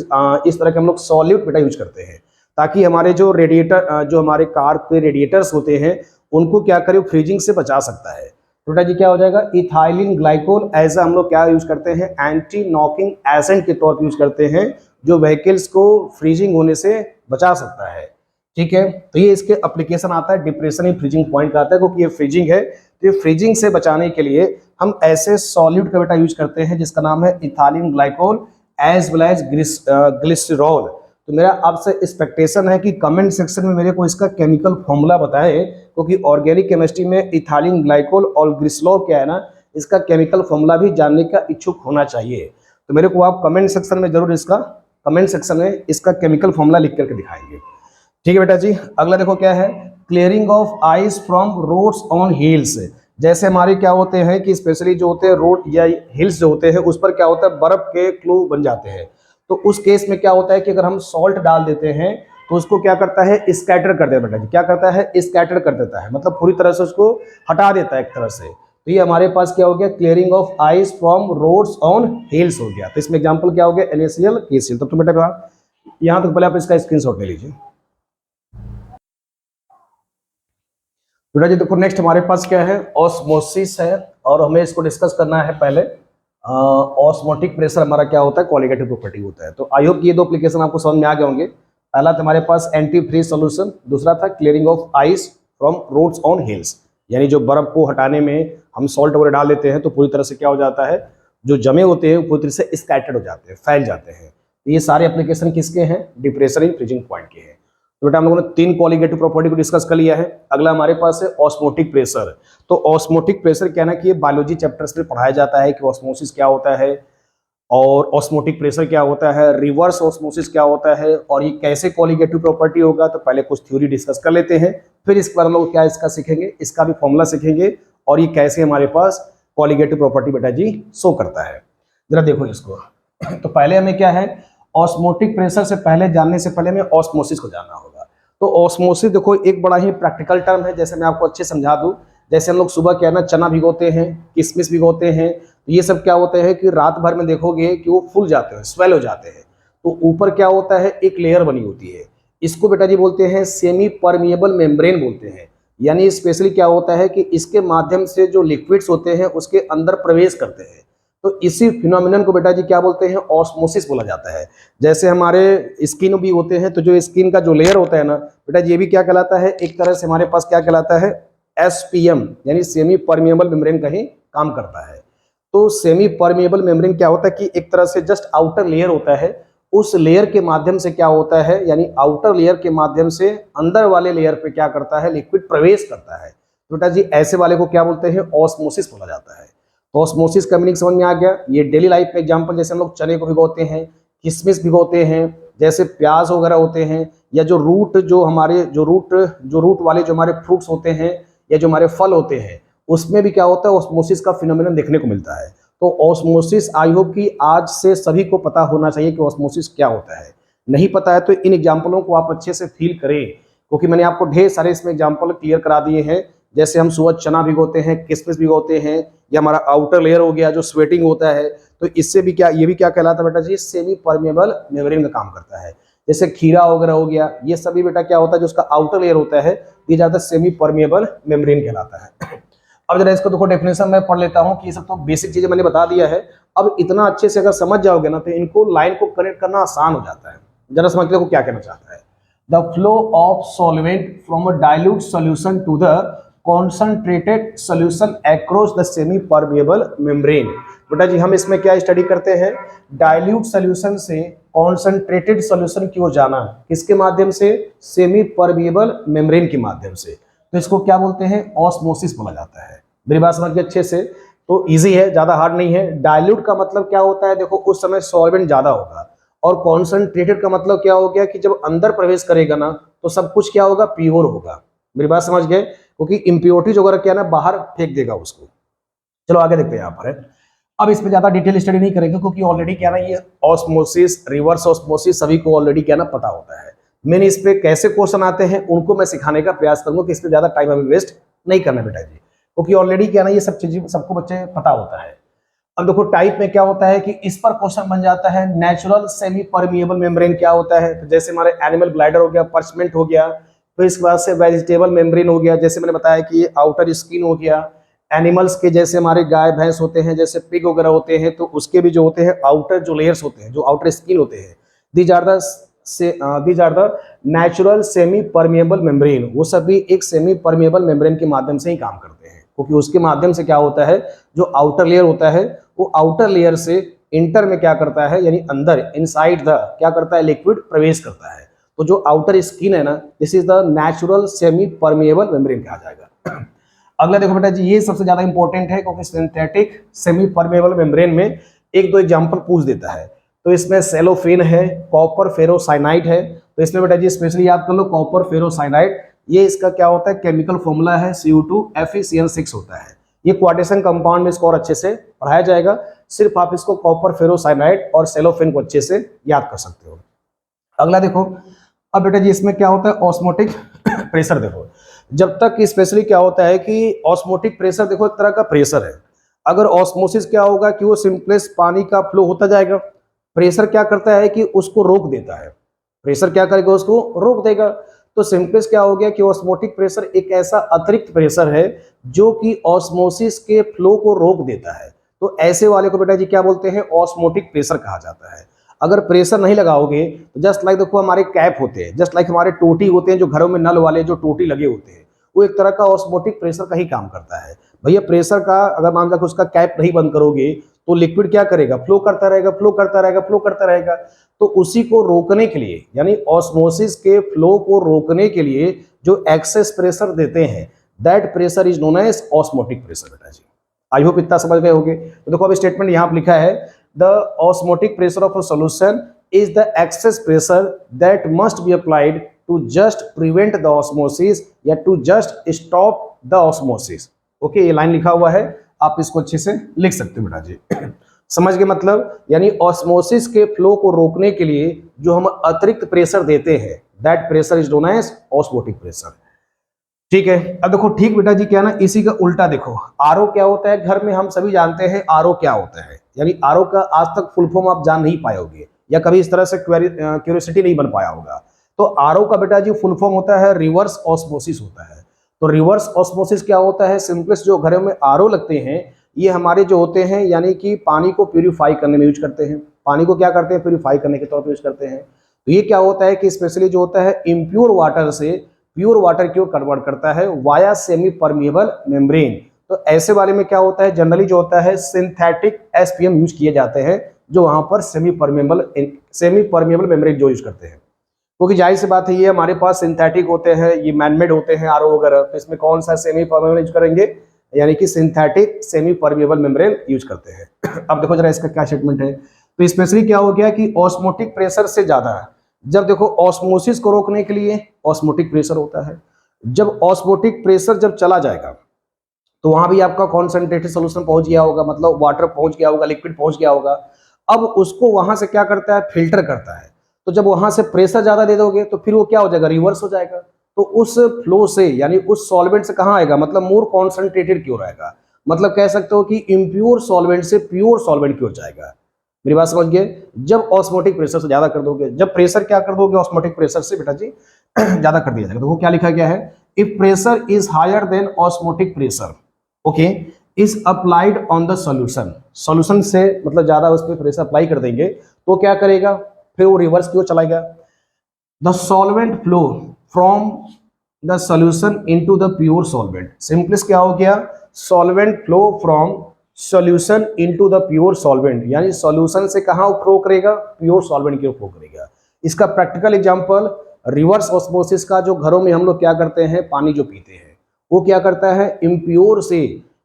इस तरह के हम लोग सॉल्यूट बेटा यूज करते हैं, ताकि हमारे जो रेडिएटर जो हमारे कार के रेडिएटर्स होते हैं उनको क्या करें, फ्रीजिंग से बचा सकता है। तो बेटा जी क्या हो जाएगा, इथाइलिन ग्लाइकोल एज हम लोग क्या यूज करते हैं, एंटी नॉकिंग एजेंट के तौर पर यूज करते हैं, जो व्हीकल्स को फ्रीजिंग होने से बचा सकता है। ठीक है, तो ये इसके एप्लीकेशन आता है, डिप्रेशन इन फ्रीजिंग पॉइंट का आता है, क्योंकि ये फ्रीजिंग है, तो ये फ्रीजिंग से बचाने के लिए हम ऐसे सॉल्यूट का बेटा यूज करते हैं जिसका नाम है ethylene glycol as well as glycerol. तो मेरा आपसे एक्सपेक्टेशन है कि कमेंट सेक्शन में मेरे को इसका केमिकल फॉर्मूला बताएं, क्योंकि ऑर्गेनिक केमिस्ट्री में इथाइलिन ग्लाइकोल और ग्लिसरॉल क्या है ना, इसका केमिकल फॉर्मूला भी जानने का इच्छुक होना चाहिए। तो मेरे को आप कमेंट सेक्शन में जरूर इसका केमिकल फॉर्मूला लिख करके दिखाएंगे। ठीक है बेटा जी। अगला देखो क्या है, clearing of ice from roads on hills. जैसे हमारे क्या होते हैं कि स्पेशली जो होते हैं रोड या हिल्स जो होते हैं उस पर क्या होता है, बर्फ के क्लू बन जाते हैं। तो उस केस में क्या होता है कि अगर हम सॉल्ट डाल देते हैं तो उसको क्या करता है, स्कैटर कर देता है बेटा जी, क्या करता है, स्कैटर कर देता है, मतलब पूरी तरह से उसको हटा देता है एक तरह से। तो ये हमारे पास क्या हो गया, clearing of ice from roads on hills हो गया। तो इसमें एग्जाम्पल क्या हो गया, NaCl KCl। तो बेटा यहाँ तक पहले आप इसका स्क्रीनशॉट ले लीजिए। बेटा जी देखो नेक्स्ट हमारे पास क्या है, ऑस्मोसिस है, और हमें इसको डिस्कस करना है पहले। ऑस्मोटिक प्रेशर हमारा क्या होता है, क्वालिटेटिव प्रॉपर्टी होता है। तो आई होप ये दो एप्लीकेशन आपको समझ में आ गए होंगे। पहला था हमारे पास एंटी फ्रीज सॉल्यूशन, दूसरा था clearing of ice from roads on hills, यानी जो बर्फ को हटाने में हम सॉल्ट वगैरह डाल देते हैं तो पूरी तरह से क्या हो जाता है, जो जमे होते हैं पूरी तरह से स्कैटर्ड हो जाते हैं, फैल जाते हैं। तो ये सारे एप्लीकेशन किसके हैं, डिप्रेशन इन फ्रीजिंग पॉइंट के हैं। तो बेटा हम लोगों ने 3 क्वालिटेटिव प्रॉपर्टी को डिस्कस कर लिया है। अगला हमारे पास है ऑस्मोटिक प्रेशर। तो ऑस्मोटिक प्रेशर क्या है ना कि ये बायोलॉजी चैप्टर्स में पढ़ाया जाता है कि ऑस्मोसिस क्या होता है और ऑस्मोटिक प्रेशर क्या होता है, रिवर्स ऑस्मोसिस क्या होता है, और ये कैसे क्वालिटेटिव प्रॉपर्टी होगा। तो पहले कुछ थ्योरी डिस्कस कर लेते हैं, फिर इसके बाद हम लोग क्या इसका सीखेंगे, इसका भी फॉर्मूला सीखेंगे, और ये कैसे हमारे पास क्वालिटेटिव प्रॉपर्टी बेटा जी शो करता है। जरा देखो इसको। तो पहले हमें क्या है, ऑस्मोटिक प्रेशर से पहले जानने से पहले हमें ऑस्मोसिस को जानना होगा। तो ऑस्मोसिस देखो एक बड़ा ही प्रैक्टिकल टर्म है, जैसे मैं आपको अच्छे समझा दूं। जैसे हम लोग सुबह क्या है ना, चना भिगोते हैं, किशमिश भिगोते हैं, तो ये सब क्या होते हैं कि रात भर में देखोगे कि वो फूल जाते हैं, स्वेल हो जाते हैं। तो ऊपर क्या होता है, एक लेयर बनी होती है, इसको बेटा जी बोलते हैं सेमी परमिएबल मेम्ब्रेन बोलते हैं। यानी स्पेशली क्या होता है कि इसके माध्यम से जो लिक्विड्स होते हैं उसके अंदर प्रवेश करते हैं। तो इसी फिनोमिनन को बेटा जी क्या बोलते हैं, ऑस्मोसिस बोला जाता है। जैसे हमारे स्किन भी होते हैं, तो जो स्किन का जो लेयर होता है ना बेटा, ये भी क्या कहलाता है, एक तरह से हमारे पास क्या कहलाता है, SPM, यानी सेमी परमिएबल मेम्ब्रेन का ही काम करता है। तो सेमी परमिएबल मेम्ब्रेन क्या होता है कि एक तरह से जस्ट आउटर लेयर होता है, उस लेयर के माध्यम से क्या होता है, यानी आउटर लेयर के माध्यम से अंदर वाले लेयर पे क्या करता है, लिक्विड प्रवेश करता है। तो बेटा जी ऐसे वाले को क्या बोलते हैं, ऑस्मोसिस बोला जाता है। तो ऑस्मोसिस का मीनिंग समझ में आ गया। ये डेली लाइफ में एग्जांपल, जैसे हम लोग चने को भिगोते हैं, किशमिश भिगोते हैं, जैसे प्याज वगैरह होते हैं, या जो रूट वाले जो हमारे फ्रूट्स होते हैं या जो हमारे फल होते हैं, उसमें भी क्या होता है, ऑस्मोसिस का फिनोमिनन देखने को मिलता है। तो ऑस्मोसिस आई होप कि आज से सभी को पता होना चाहिए कि ऑस्मोसिस क्या होता है। नहीं पता है तो इन एग्जाम्पलों को आप अच्छे से फील करें, क्योंकि मैंने आपको ढेर सारे इसमें एग्जाम्पल क्लियर करा दिए हैं। जैसे हम सुबह चना भिगोते हैं, किशमिश भिगोते हैं, या हमारा आउटर लेयर हो गया जो स्वेटिंग होता है, तो इससे भी क्या, ये भी क्या कहलाता है बेटा जी, सेमी परमेबल मेम्ब्रेन का काम करता है। जैसे खीरा वगैरह हो गया, ये सभी बेटा क्या होता है, जो उसका आउटर लेयर होता है ये ज्यादा सेमी परमेबल मेम्ब्रेन कहलाता है। अब जरा इसको देखो डेफिनेशन में पढ़ लेता हूँ कि ये सब तो बेसिक चीजें मैंने बता दिया है। अब इतना अच्छे से अगर समझ जाओगे ना तो इनको लाइन को कनेक्ट करना आसान हो जाता है। जरा समझ लो क्या कहना चाहता है। The flow of solvent from a dilute solution to the concentrated solution across the semi permeable membrane. बेटा जी हम इसमें क्या स्टडी करते हैं, डाइल्यूट सोल्यूशन से कॉन्सनट्रेटेड सोल्यूशन की ओर जाना, किसके माध्यम से, सेमी परमिएबल मेम्ब्रेन के माध्यम से। तो इसको क्या बोलते हैं, ऑस्मोसिस बोला जाता है। मेरी बात समझ के अच्छे से, तो इजी है, ज्यादा हार्ड नहीं है। डाइल्यूट का मतलब क्या होता है, देखो उस समय सॉल्वेंट ज्यादा होगा, और कॉन्सनट्रेटेड का मतलब क्या हो गया कि जब अंदर प्रवेश करेगा ना तो सब कुछ क्या होगा, प्योर होगा। मेरी बात समझ गए, क्योंकि इम्प्योरिटीज वगैरह क्या ना बाहर फेंक देगा उसको। चलो आगे देखते हैं यहाँ पर। अब इस पे ज्यादा डिटेल स्टडी नहीं करेंगे, क्योंकि ऑलरेडी क्या ना ये ऑस्मोसिस, रिवर्स ऑस्मोसिस सभी को ऑलरेडी क्या ना पता होता है। मैंने इस पे कैसे क्वेश्चन आते हैं उनको मैं सिखाने का प्रयास करूंगा कि इस पे ज्यादा टाइम हमें वेस्ट नहीं करना बेटा जी, क्योंकि ऑलरेडी क्या ना ये सब चीजें सबको बच्चे पता होता है। अब देखो टाइप में क्या होता है कि इस पर क्वेश्चन बन जाता है नेचुरल सेमी परमिएबल मेम्ब्रेन क्या होता है, तो जैसे हमारे एनिमल ब्लैडर हो गया, पर्चमेंट हो गया, तो इसके बाद से वेजिटेबल मेम्ब्रेन हो गया, जैसे मैंने बताया कि आउटर स्किन हो गया। एनिमल्स के जैसे हमारे गाय भैंस होते हैं, जैसे पिग वगैरह होते हैं, तो उसके भी जो होते हैं आउटर जो लेयर्स होते हैं, जो आउटर स्किन होते हैं, these are the natural semi permeable membrane. वो सभी एक सेमी परमिएबल मेम्ब्रेन के माध्यम से ही काम करते हैं, क्योंकि उसके माध्यम से क्या होता है, जो आउटर लेयर होता है वो आउटर लेयर से इंटर में क्या करता है, यानी अंदर इनसाइड द क्या करता है, लिक्विड प्रवेश करता है। तो जो आउटर स्किन है ना, this is the natural semi permeable membrane कहा जाएगा। अगला देखो बेटा जी, ये सबसे ज्यादा इंपॉर्टेंट है, क्योंकि सिंथेटिक सेमी परमिएबल मेम्ब्रेन में एक दो एग्जांपल पूछ देता है। तो इसमें सेलोफेन है, कॉपर फेरोसाइनाइड है। तो इसमें बेटा जी स्पेशली याद कर लो कॉपर फेरोसाइनाइड, ये इसका क्या होता है, केमिकल फॉर्मूला है Cu2FeCl6 होता है। ये क्वाड्रेशन कंपाउंड में इसको और अच्छे से पढ़ाया जाएगा, सिर्फ आप इसको कॉपर फेरोसाइनाइड और सेलोफेन को अच्छे से याद कर सकते हो। अगला देखो, अब बेटा जी इसमें क्या होता है, ऑस्मोटिक प्रेशर। देखो जब तक स्पेशली क्या होता है कि ऑस्मोटिक प्रेशर देखो एक तरह का प्रेशर है। अगर ऑस्मोसिस क्या होगा कि वो सिंपलेस्ट पानी का फ्लो होता जाएगा, प्रेशर क्या करता है कि उसको रोक देता है। प्रेशर क्या करेगा, उसको रोक देगा। तो सिंपलेस्ट क्या हो गया कि ऑस्मोटिक प्रेशर एक ऐसा अतिरिक्त प्रेशर है जो कि ऑस्मोसिस के फ्लो को रोक देता है। तो ऐसे वाले को बेटा जी क्या बोलते हैं, ऑस्मोटिक प्रेशर कहा जाता है। अगर प्रेशर नहीं लगाओगे तो जस्ट लाइक देखो हमारे कैप होते हैं, जस्ट लाइक हमारे टोटी होते हैं, जो घरों में नल वाले जो टोटी लगे होते हैं, वो एक तरह का ऑस्मोटिक प्रेशर का ही काम करता है। भैया प्रेशर का अगर मान लो उसका कैप नहीं बंद करोगे तो लिक्विड क्या करेगा, फ्लो करता रहेगा, फ्लो करता रहेगा, फ्लो करता रहेगा। तो उसी को रोकने के लिए, यानी ऑस्मोसिस के फ्लो को रोकने के लिए जो एक्सेस प्रेशर देते हैं, that pressure is known as osmotic pressure. बेटा जी आई होप इतना समझ गए होंगे। तो देखो अब स्टेटमेंट यहाँ लिखा है, the osmotic pressure of a solution is the excess pressure that must be applied to just prevent the osmosis या to just stop the osmosis। Okay ये लाइन लिखा हुआ है, आप इसको अच्छे से लिख सकते हो बेटा जी। समझ गए मतलब, यानी ऑस्मोसिस के फ्लो को रोकने के लिए जो हम अतिरिक्त प्रेशर देते हैं, that pressure is known as osmotic pressure. ठीक है, अब देखो ठीक बेटा जी क्या ना, इसी का उल्टा देखो, आरओ क्या होता है, घर में हम सभी जानते हैं आरओ क्या होता है, यानी आरओ का आज तक फुल फॉर्म आप जान नहीं पाए होगे, या कभी इस तरह से क्यूरियोसिटी नहीं बन पाया होगा। तो आरओ का बेटा जी फुल फॉर्म होता है रिवर्स ऑस्मोसिस होता है। तो रिवर्स ऑस्मोसिस क्या होता है, सिंपलेस्ट जो घरों में आरओ लगते हैं ये हमारे जो होते हैं, यानी कि पानी को प्यूरिफाई करने में यूज करते हैं। पानी को क्या करते हैं, प्यूरिफाई करने के तौर पर यूज करते हैं। तो ये क्या होता है कि स्पेशली जो होता है इम्प्योर वाटर से प्योर वाटर की ओर कन्वर्ट करता है वाया सेमी परमिएबल मेम्ब्रेन। तो ऐसे वाले में क्या होता है, जनरली जो होता है सिंथेटिक एसपीएम यूज किए जाते हैं, जो वहां पर सेमी परमिएबल मेम्ब्रेन जो यूज करते हैं। क्योंकि जाहिर सी बात है ये हमारे पास सिंथेटिक होते हैं, ये मैनमेड होते हैं आरओ वगैरह, तो इसमें कौन सा सेमी परमिएबल यूज करेंगे, यानी कि synthetic semi permeable membrane use करते हैं। अब देखो जरा इसका क्या स्टेटमेंट है। तो स्पेशली क्या हो गया कि ऑस्मोटिक प्रेशर से ज्यादा, जब देखो ऑस्मोसिस को रोकने के लिए ऑस्मोटिक प्रेशर होता है, जब ऑस्मोटिक प्रेशर जब चला जाएगा तो वहां भी आपका कॉन्सेंट्रेटेड सोल्यूशन पहुंच गया होगा, मतलब वाटर पहुंच गया होगा, लिक्विड पहुंच गया होगा। अब उसको वहां से क्या करता है, फिल्टर करता है। तो जब वहां से प्रेशर ज्यादा दे दोगे तो फिर वो क्या हो जाएगा, रिवर्स हो जाएगा। तो उस फ्लो से, यानी उस सॉल्वेंट से कहां आएगा, मतलब मोर कॉन्सेंट्रेटेड की ओर आएगा। मतलब कह सकते हो कि इम्प्योर सॉल्वेंट से प्योर सॉल्वेंट की ओर जाएगा। मेरी बात समझ गए, जब ऑस्मोटिक प्रेशर से ज्यादा कर दोगे, जब प्रेशर क्या कर दोगे ऑस्मोटिक प्रेशर से बेटा जी ज्यादा कर दिया जाएगा। तो वो क्या लिखा गया है, if pressure is higher than osmotic pressure okay is applied on the solution. Solution से मतलब ज्यादा उस पर प्रेशर अप्लाई कर देंगे तो क्या करेगा, फिर वो रिवर्स की ओर चलाएगा। The solvent flow from the solution into the pure solvent. Simplest क्या हो गया, solvent flow from solution into the pure solvent, यानी सॉल्यूशन से कहाँ फ्लो करेगा, प्योर सॉल्वेंट की ओर फ्लो करेगा। इसका प्रैक्टिकल एग्जांपल रिवर्स ऑस्मोसिस का, जो घरों में हम लोग क्या करते हैं, पानी जो पीते हैं वो क्या करता है, इम्प्योर से,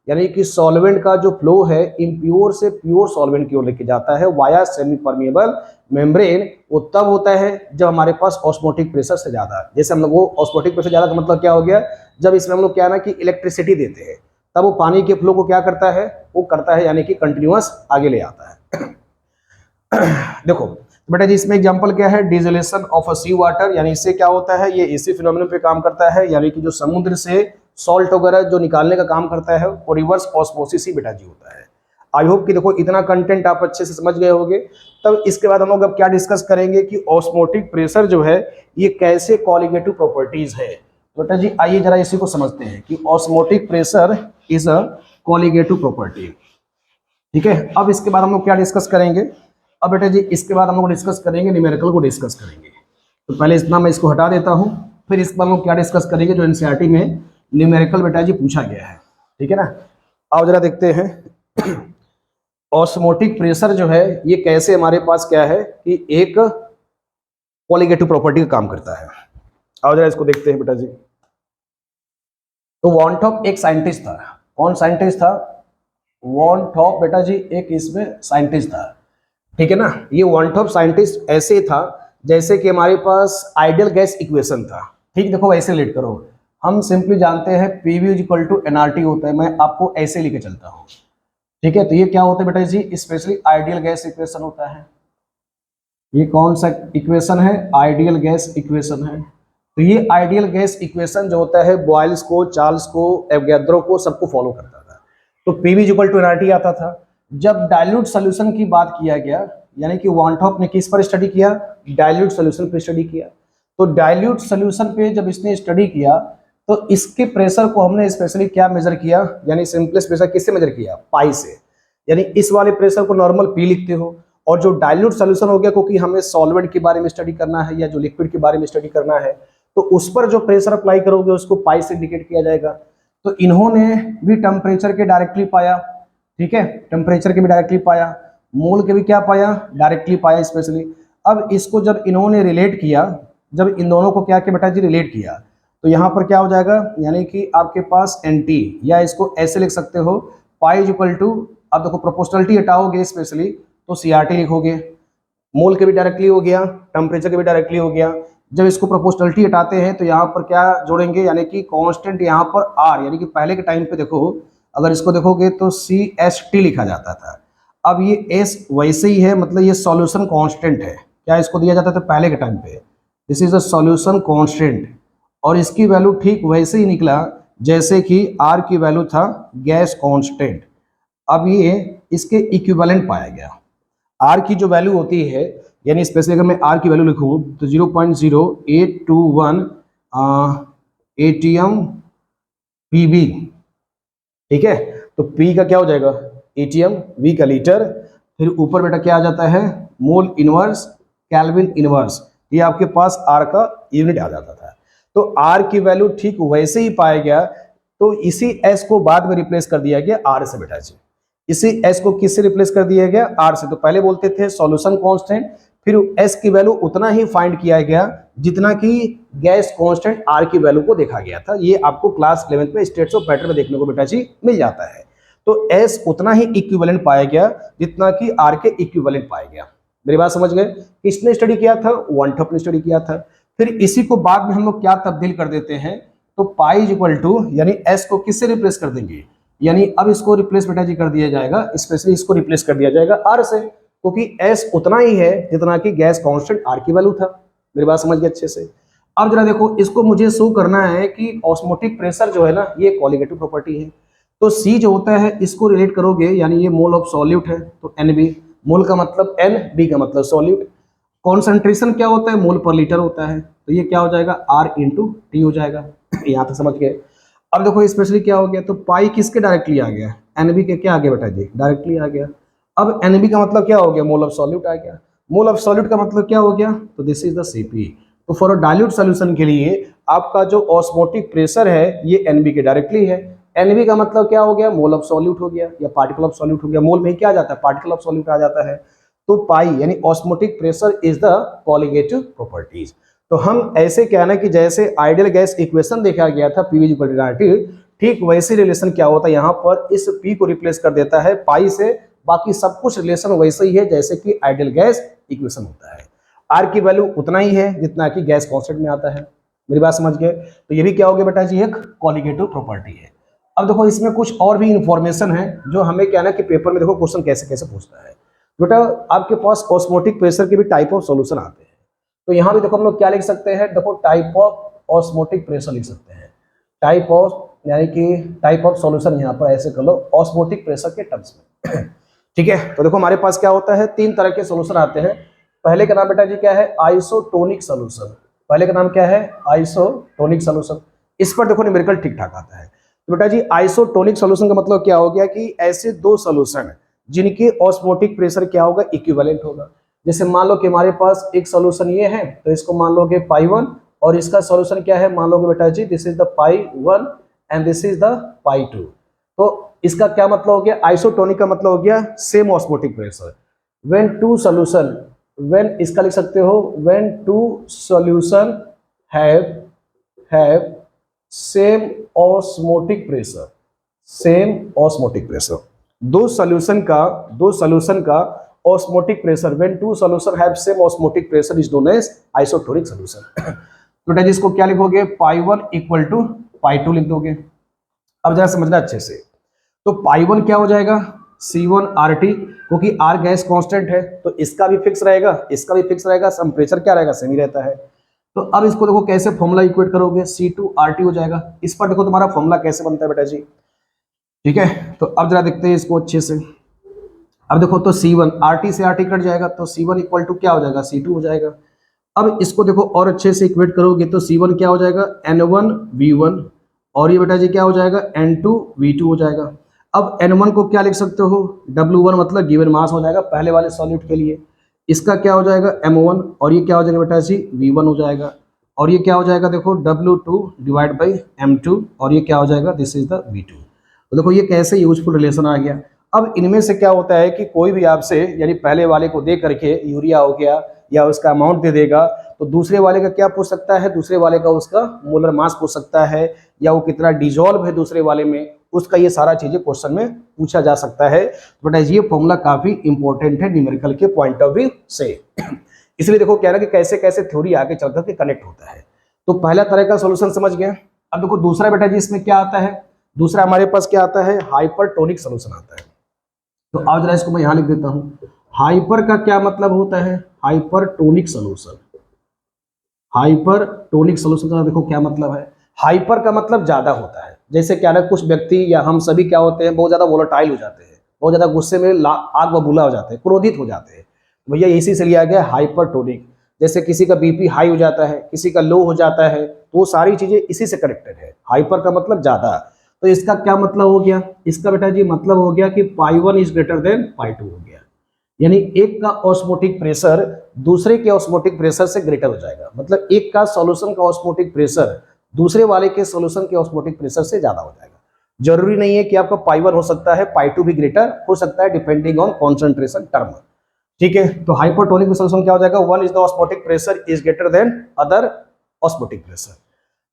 यानी कि सॉल्वेंट का जो फ्लो है इम्प्योर से प्योर सॉल्वेंट की ओर लेके जाता है वाया सेमी परमेबल मेम्ब्रेन। वो तब होता है जब हमारे पास ऑस्मोटिक प्रेशर से ज्यादा है। जैसे हम लोग वो ऑस्मोटिक प्रेशर ज्यादा का मतलब क्या हो गया, जब इसमें हम लोग क्या ना कि इलेक्ट्रिसिटी देते हैं तब वो पानी के फ्लो को क्या करता है, वो करता है यानी कि कंटिन्यूअस आगे ले आता है। देखो बेटा जी, इसमें एग्जांपल क्या है, डिसोलेशन ऑफ अ सी वाटर, यानी इससे क्या होता है, ये इसी फिनोमेनन पे काम करता है, यानी कि जो समुद्र से सॉल्ट वगैरह जो निकालने का काम करता है वो रिवर्स ऑस्मोसिस ही बेटा जी होता है। आई होप कि देखो इतना कंटेंट आप अच्छे से समझ गए होंगे। तब इसके बाद हम लोग अब क्या डिस्कस करेंगे कि ऑस्मोटिक प्रेशर जो है ये कैसे कॉलिगेटिव प्रॉपर्टीज है। बेटा जी आइए जरा इसी को समझते हैं कि osmotic pressure is a colligative property. ठीक है, अब इसके बाद हम लोग क्या डिस्कस करेंगे, अब बेटा जी इसके बाद हम लोग डिस्कस करेंगे न्यूमेरिकल को डिस्कस करेंगे। तो पहले इतना मैं इसको हटा देता हूं, फिर इसके बाद हम लोग क्या डिस्कस करेंगे जो एनसीईआरटी में न्यूमेरिकल बेटा जी पूछा गया है। ठीक है ना, आओ जरा देखते हैं ऑस्मोटिक प्रेशर जो है ये कैसे हमारे पास क्या है कि एक कॉलिगेटिव प्रॉपर्टी का काम करता है। आओ जरा इसको देखते हैं बेटा जी। तो वॉन टॉप एक साइंटिस्ट था, कौन साइंटिस्ट था, वॉन टॉप बेटा जी एक इसमें साइंटिस्ट था। ठीक है ना, ये वन टॉप साइंटिस्ट ऐसे था जैसे कि हमारे पास आइडियल गैस इक्वेशन था। ठीक, देखो ऐसे रिलेट करो, हम सिंपली जानते हैं PV इक्वल टू nRT होता है, मैं आपको ऐसे लेके चलता हूँ। ठीक है, तो ये क्या होता है बेटा जी, स्पेशली आइडियल गैस इक्वेशन होता है। ये कौन सा इक्वेशन है, आइडियल गैस इक्वेशन है। तो ये आइडियल गैस इक्वेशन जो होता है बॉयल्स को, चार्ल्स को, एवोगैड्रो को सबको फॉलो करता था। तो PV इक्वल टू nRT आता था। जब डाइल्यूट सोल्यूशन की बात किया गया, यानी कि वॉन टॉप ने किस पर स्टडी किया, डाइल्यूट सोल्यूशन पर स्टडी किया। तो डाइल्यूट सोल्यूशन पे जब इसने स्टडी किया तो इसके प्रेशर को हमने स्पेशली क्या मेजर किया, यानी सिंपलेस्ट प्रेशर किससे मेजर किया, पाई से। यानी इस वाले प्रेशर को नॉर्मल P लिखते हो, और जो डाइल्यूट सोल्यूशन हो गया क्योंकि हमें सॉल्वेंट के बारे में स्टडी करना है या जो लिक्विड के बारे में स्टडी करना है, तो उस पर जो प्रेशर अप्लाई करोगे उसको पाई से इंडिकेट किया जाएगा। तो इन्होंने भी टेम्परेचर के डायरेक्टली पाया, ठीक है, टेम्परेचर के भी डायरेक्टली पाया, मोल के भी क्या पाया, डायरेक्टली पाया स्पेशली। अब इसको जब इन्होंने रिलेट किया, जब इन दोनों को क्या किया बेटा जी, रिलेट किया, तो यहाँ पर क्या हो जाएगा, यानी कि आपके पास NT, या इसको ऐसे लिख सकते हो पाई इक्वल टू, अब देखो प्रोपोर्शनलिटी हटाओगे स्पेशली तो CRT लिखोगे, मोल के भी डायरेक्टली हो गया, टेम्परेचर के भी डायरेक्टली हो गया। जब इसको प्रोपोर्शनलिटी हटाते हैं तो यहाँ पर क्या जोड़ेंगे, यानी कि कांस्टेंट यहाँ पर R, यानी कि पहले के टाइम पे देखो अगर इसको देखोगे तो CST लिखा जाता था। अब ये S वैसे ही है, मतलब ये सॉल्यूशन कांस्टेंट है। क्या इसको दिया जाता था पहले के टाइम पे, this is a solution constant, और इसकी वैल्यू ठीक वैसे ही निकला जैसे कि R की वैल्यू था गैस कांस्टेंट। अब ये इसके इक्विवेलेंट पाया गया। R की जो वैल्यू होती है, यानी स्पेशली अगर मैं R की वैल्यू लिखूं तो 0.0821 ATM PV। ठीक है, तो P का क्या हो जाएगा ATM, V का लीटर, फिर ऊपर बेटा क्या आ जाता है मोल इनवर्स, केल्विन इनवर्स, ये आपके पास R का यूनिट आ जाता था। तो R की वैल्यू ठीक वैसे ही पाया गया, तो इसी S को बाद में रिप्लेस कर दिया गया R से बेटा जी। इसी S को किससे रिप्लेस कर दिया गया, R से। तो पहले बोलते थे सॉल्यूशन कांस्टेंट, फिर S की वैल्यू उतना ही फाइंड किया गया जितना कि गैस कांस्टेंट R की वैल्यू को देखा गया था। ये आपको क्लास 11th में स्टेट्स ऑफ मैटर में देखने को बेटा जी मिल जाता है। तो S उतना ही इक्विवेलेंट पाया गया जितना कि R के इक्विवेलेंट पाया गया। मेरी बात समझ गए, किसने स्टडी किया था, वन टॉप ने स्टडी किया था। फिर इसी को बाद में हम लोग क्या तब्दील कर देते हैं, तो पाई इक्वल टू, यानी S को किससे रिप्लेस कर देंगे, यानी अब इसको रिप्लेस बेटा जी कर दिया जाएगा, स्पेशली इसको रिप्लेस कर दिया जाएगा R से, क्योंकि S उतना ही है जितना कि गैस कांस्टेंट R की वैल्यू था। मेरी बात समझ गए अच्छे से। अब जरा देखो, इसको मुझे शो करना है कि ऑस्मोटिक प्रेशर जो है ना ये कॉलिगेटिव प्रॉपर्टी है। तो C जो होता है इसको रिलेट करोगे, यानी ये मोल ऑफ सॉल्यूट है तो NB, मोल का मतलब N, B का मतलब सॉल्यूट। कॉन्सेंट्रेशन क्या होता है, मोल पर लीटर होता है, तो ये क्या हो जाएगा R इंटू T हो जाएगा। यहाँ तक समझ गए। अब देखो स्पेशली क्या हो गया, तो पाई किसके डायरेक्टली आ गया, NB के क्या आ गया बेटा जी, डायरेक्टली आ गया। अब NB का मतलब क्या हो गया, मोल ऑफ सॉल्यूट आ गया। मोल ऑफ सॉल्यूट का मतलब क्या हो गया, तो दिस इज द Cp। तो फॉर अ डाइल्यूट सोल्यूशन के लिए आपका जो ऑस्मोटिक प्रेशर है ये एनबी के डायरेक्टली है। एनबी का मतलब क्या हो गया, मोल ऑफ सॉल्यूट हो गया या पार्टिकल ऑफ सॉल्यूट हो गया। मोल में क्या आ जाता है, पार्टिकल ऑफ सॉल्यूट आ जाता है। तो पाई यानी osmotic pressure is the colligative properties. तो हम ऐसे क्या ना कि जैसे आइडियल गैस इक्वेशन देखा गया था पी वी ठीक वैसे रिलेशन क्या होता है यहाँ पर, इस पी को रिप्लेस कर देता है पाई से, बाकी सब कुछ रिलेशन वैसे ही है जैसे कि आइडियल गैस इक्वेशन होता है। आर की वैल्यू उतना ही है जितना कि गैस कांस्टेंट में आता है। मेरी बात समझ गए। तो ये भी क्या हो गया बेटा जी, एक कॉलिगेटिव प्रॉपर्टी है। अब देखो इसमें कुछ और भी इंफॉर्मेशन है जो हमें क्या ना कि पेपर में देखो क्वेश्चन कैसे कैसे पूछता है। बेटा आपके पास ऑस्मोटिक प्रेशर के भी टाइप ऑफ सॉल्यूशन आते हैं। तो यहाँ भी देखो हम लोग क्या लिख सकते हैं, देखो टाइप ऑफ ऑस्मोटिक प्रेशर लिख सकते हैं। टाइप ऑफ यानी कि टाइप ऑफ सॉल्यूशन यहाँ पर ऐसे कर लो ऑस्मोटिक प्रेशर के टर्म्स में। ठीक है, तो देखो हमारे पास क्या होता है, तीन तरह के सॉल्यूशन आते हैं। पहले का नाम बेटा जी क्या है, आइसोटोनिक सॉल्यूशन। पहले का नाम क्या है, आइसोटोनिक सॉल्यूशन। इस पर देखो न्यूमेरिकल ठीक ठाक आता है। तो बेटा जी आइसोटोनिक सॉल्यूशन का मतलब क्या हो गया कि ऐसे दो सॉल्यूशन जिनके ऑस्मोटिक प्रेशर क्या होगा, इक्विवेलेंट होगा। जैसे मान लो कि हमारे पास एक सॉल्यूशन ये है, तो इसको मान लो कि पाई 1 और इसका सॉल्यूशन क्या है, मान लोगे बेटा जी this is the pi 1 and this is the pi 2। तो इसका क्या मतलब हो गया, आइसोटोनिक का मतलब हो गया same osmotic pressure. When two solution, when इसका लिख सकते हो when two solution have same osmotic pressure, same osmotic pressure. दो सॉल्यूशन का osmotic pressure, when two solution have same osmotic pressure is known as isotonic solution. बेटा जी इसको क्या लिखोगे, पाई 1 इक्वल टू पाई 2 लिख दोगे। अब जरा समझना अच्छे से, तो पाई 1 क्या हो जाएगा, C1RT, क्योंकि R गैस कांस्टेंट है तो इसका भी फिक्स रहेगा, इसका भी फिक्स रहेगा, टेम्परेचर क्या रहेगा, सेम ही रहता है। तो अब इसको देखो कैसे फॉर्मूला इक्वेट करोगे, C2RT हो जाएगा। इस पर देखो तुम्हारा फॉर्मूला कैसे बनता है बेटा जी। ठीक है, तो अब जरा देखते हैं इसको अच्छे से। अब देखो तो C1 RT से RT कट जाएगा तो C1 इक्वल टू क्या हो जाएगा, C2 हो जाएगा। अब इसको देखो और अच्छे से इक्वेट करोगे तो C1 क्या हो जाएगा, N1V1, और ये बेटा जी क्या हो जाएगा, N2V2 हो जाएगा। अब N1 को क्या लिख सकते हो, W1 मतलब गिवन मास हो जाएगा पहले वाले सॉल्यूट के लिए। इसका क्या हो जाएगा M1, और ये क्या हो जाएगा बेटा जी V1 हो जाएगा। और ये क्या हो जाएगा देखो W2 डिवाइड बाई M2, और ये क्या हो जाएगा, दिस इज द V2। तो देखो ये कैसे यूजफुल रिलेशन आ गया। अब इनमें से क्या होता है कि कोई भी आपसे यानी पहले वाले को दे करके यूरिया हो गया या उसका अमाउंट दे देगा, तो दूसरे वाले का क्या पूछ सकता है, दूसरे वाले का उसका मोलर मास पूछ सकता है, या वो कितना डिजोल्व है दूसरे वाले में, उसका ये सारा चीजें क्वेश्चन में पूछा जा सकता है। बट ये फॉर्मूला काफी इंपॉर्टेंट है न्यूमेरिकल के पॉइंट ऑफ व्यू से। इसलिए देखो क्या ना कि कैसे कैसे थ्योरी आगे चल करके कनेक्ट होता है। तो पहला तरह का सोल्यूशन समझ गए। अब देखो दूसरा बेटा जी इसमें क्या आता है, दूसरा हमारे पास क्या आता है, हाइपरटोनिक सोल्यूशन आता है। तो आज जरा इसको मैं यहां लिख देता हूं। हाइपर का क्या मतलब होता है, हाइपरटोनिक सोल्यूशन। हाइपरटोनिक सोल्यूशन का देखो क्या मतलब है, हाइपर का मतलब ज्यादा होता है। जैसे क्या ना कुछ व्यक्ति या हम सभी क्या होते हैं, बहुत ज्यादा वोलेटाइल हो जाते हैं, बहुत ज्यादा गुस्से में आग बबूला हो जाते हैं, क्रोधित हो जाते हैं। भैया इसी से लिया गया हाइपरटोनिक। जैसे किसी का बीपी हाई हो जाता है, किसी का लो हो जाता है, तो वो सारी चीजें इसी से कनेक्टेड है। हाइपर का मतलब ज्यादा। तो इसका क्या मतलब हो गया, इसका बेटा जी मतलब हो गया कि पाई 1 इज ग्रेटर देन पाई 2 हो गया। यानी एक का ऑस्मोटिक प्रेशर दूसरे के ऑस्मोटिक प्रेशर से ग्रेटर हो जाएगा। मतलब एक का सॉल्यूशन का ऑस्मोटिक प्रेशर दूसरे वाले के सॉल्यूशन के ऑस्मोटिक प्रेशर से ज्यादा हो जाएगा। जरूरी नहीं है कि आपका पाई 1 हो सकता है, पाई 2 भी ग्रेटर हो सकता है, डिपेंडिंग ऑन कॉन्सेंट्रेशन टर्म। ठीक है, तो हाइपरटोनिक में सॉल्यूशन क्या हो जाएगा, 1 is the osmotic pressure is greater than other osmotic pressure.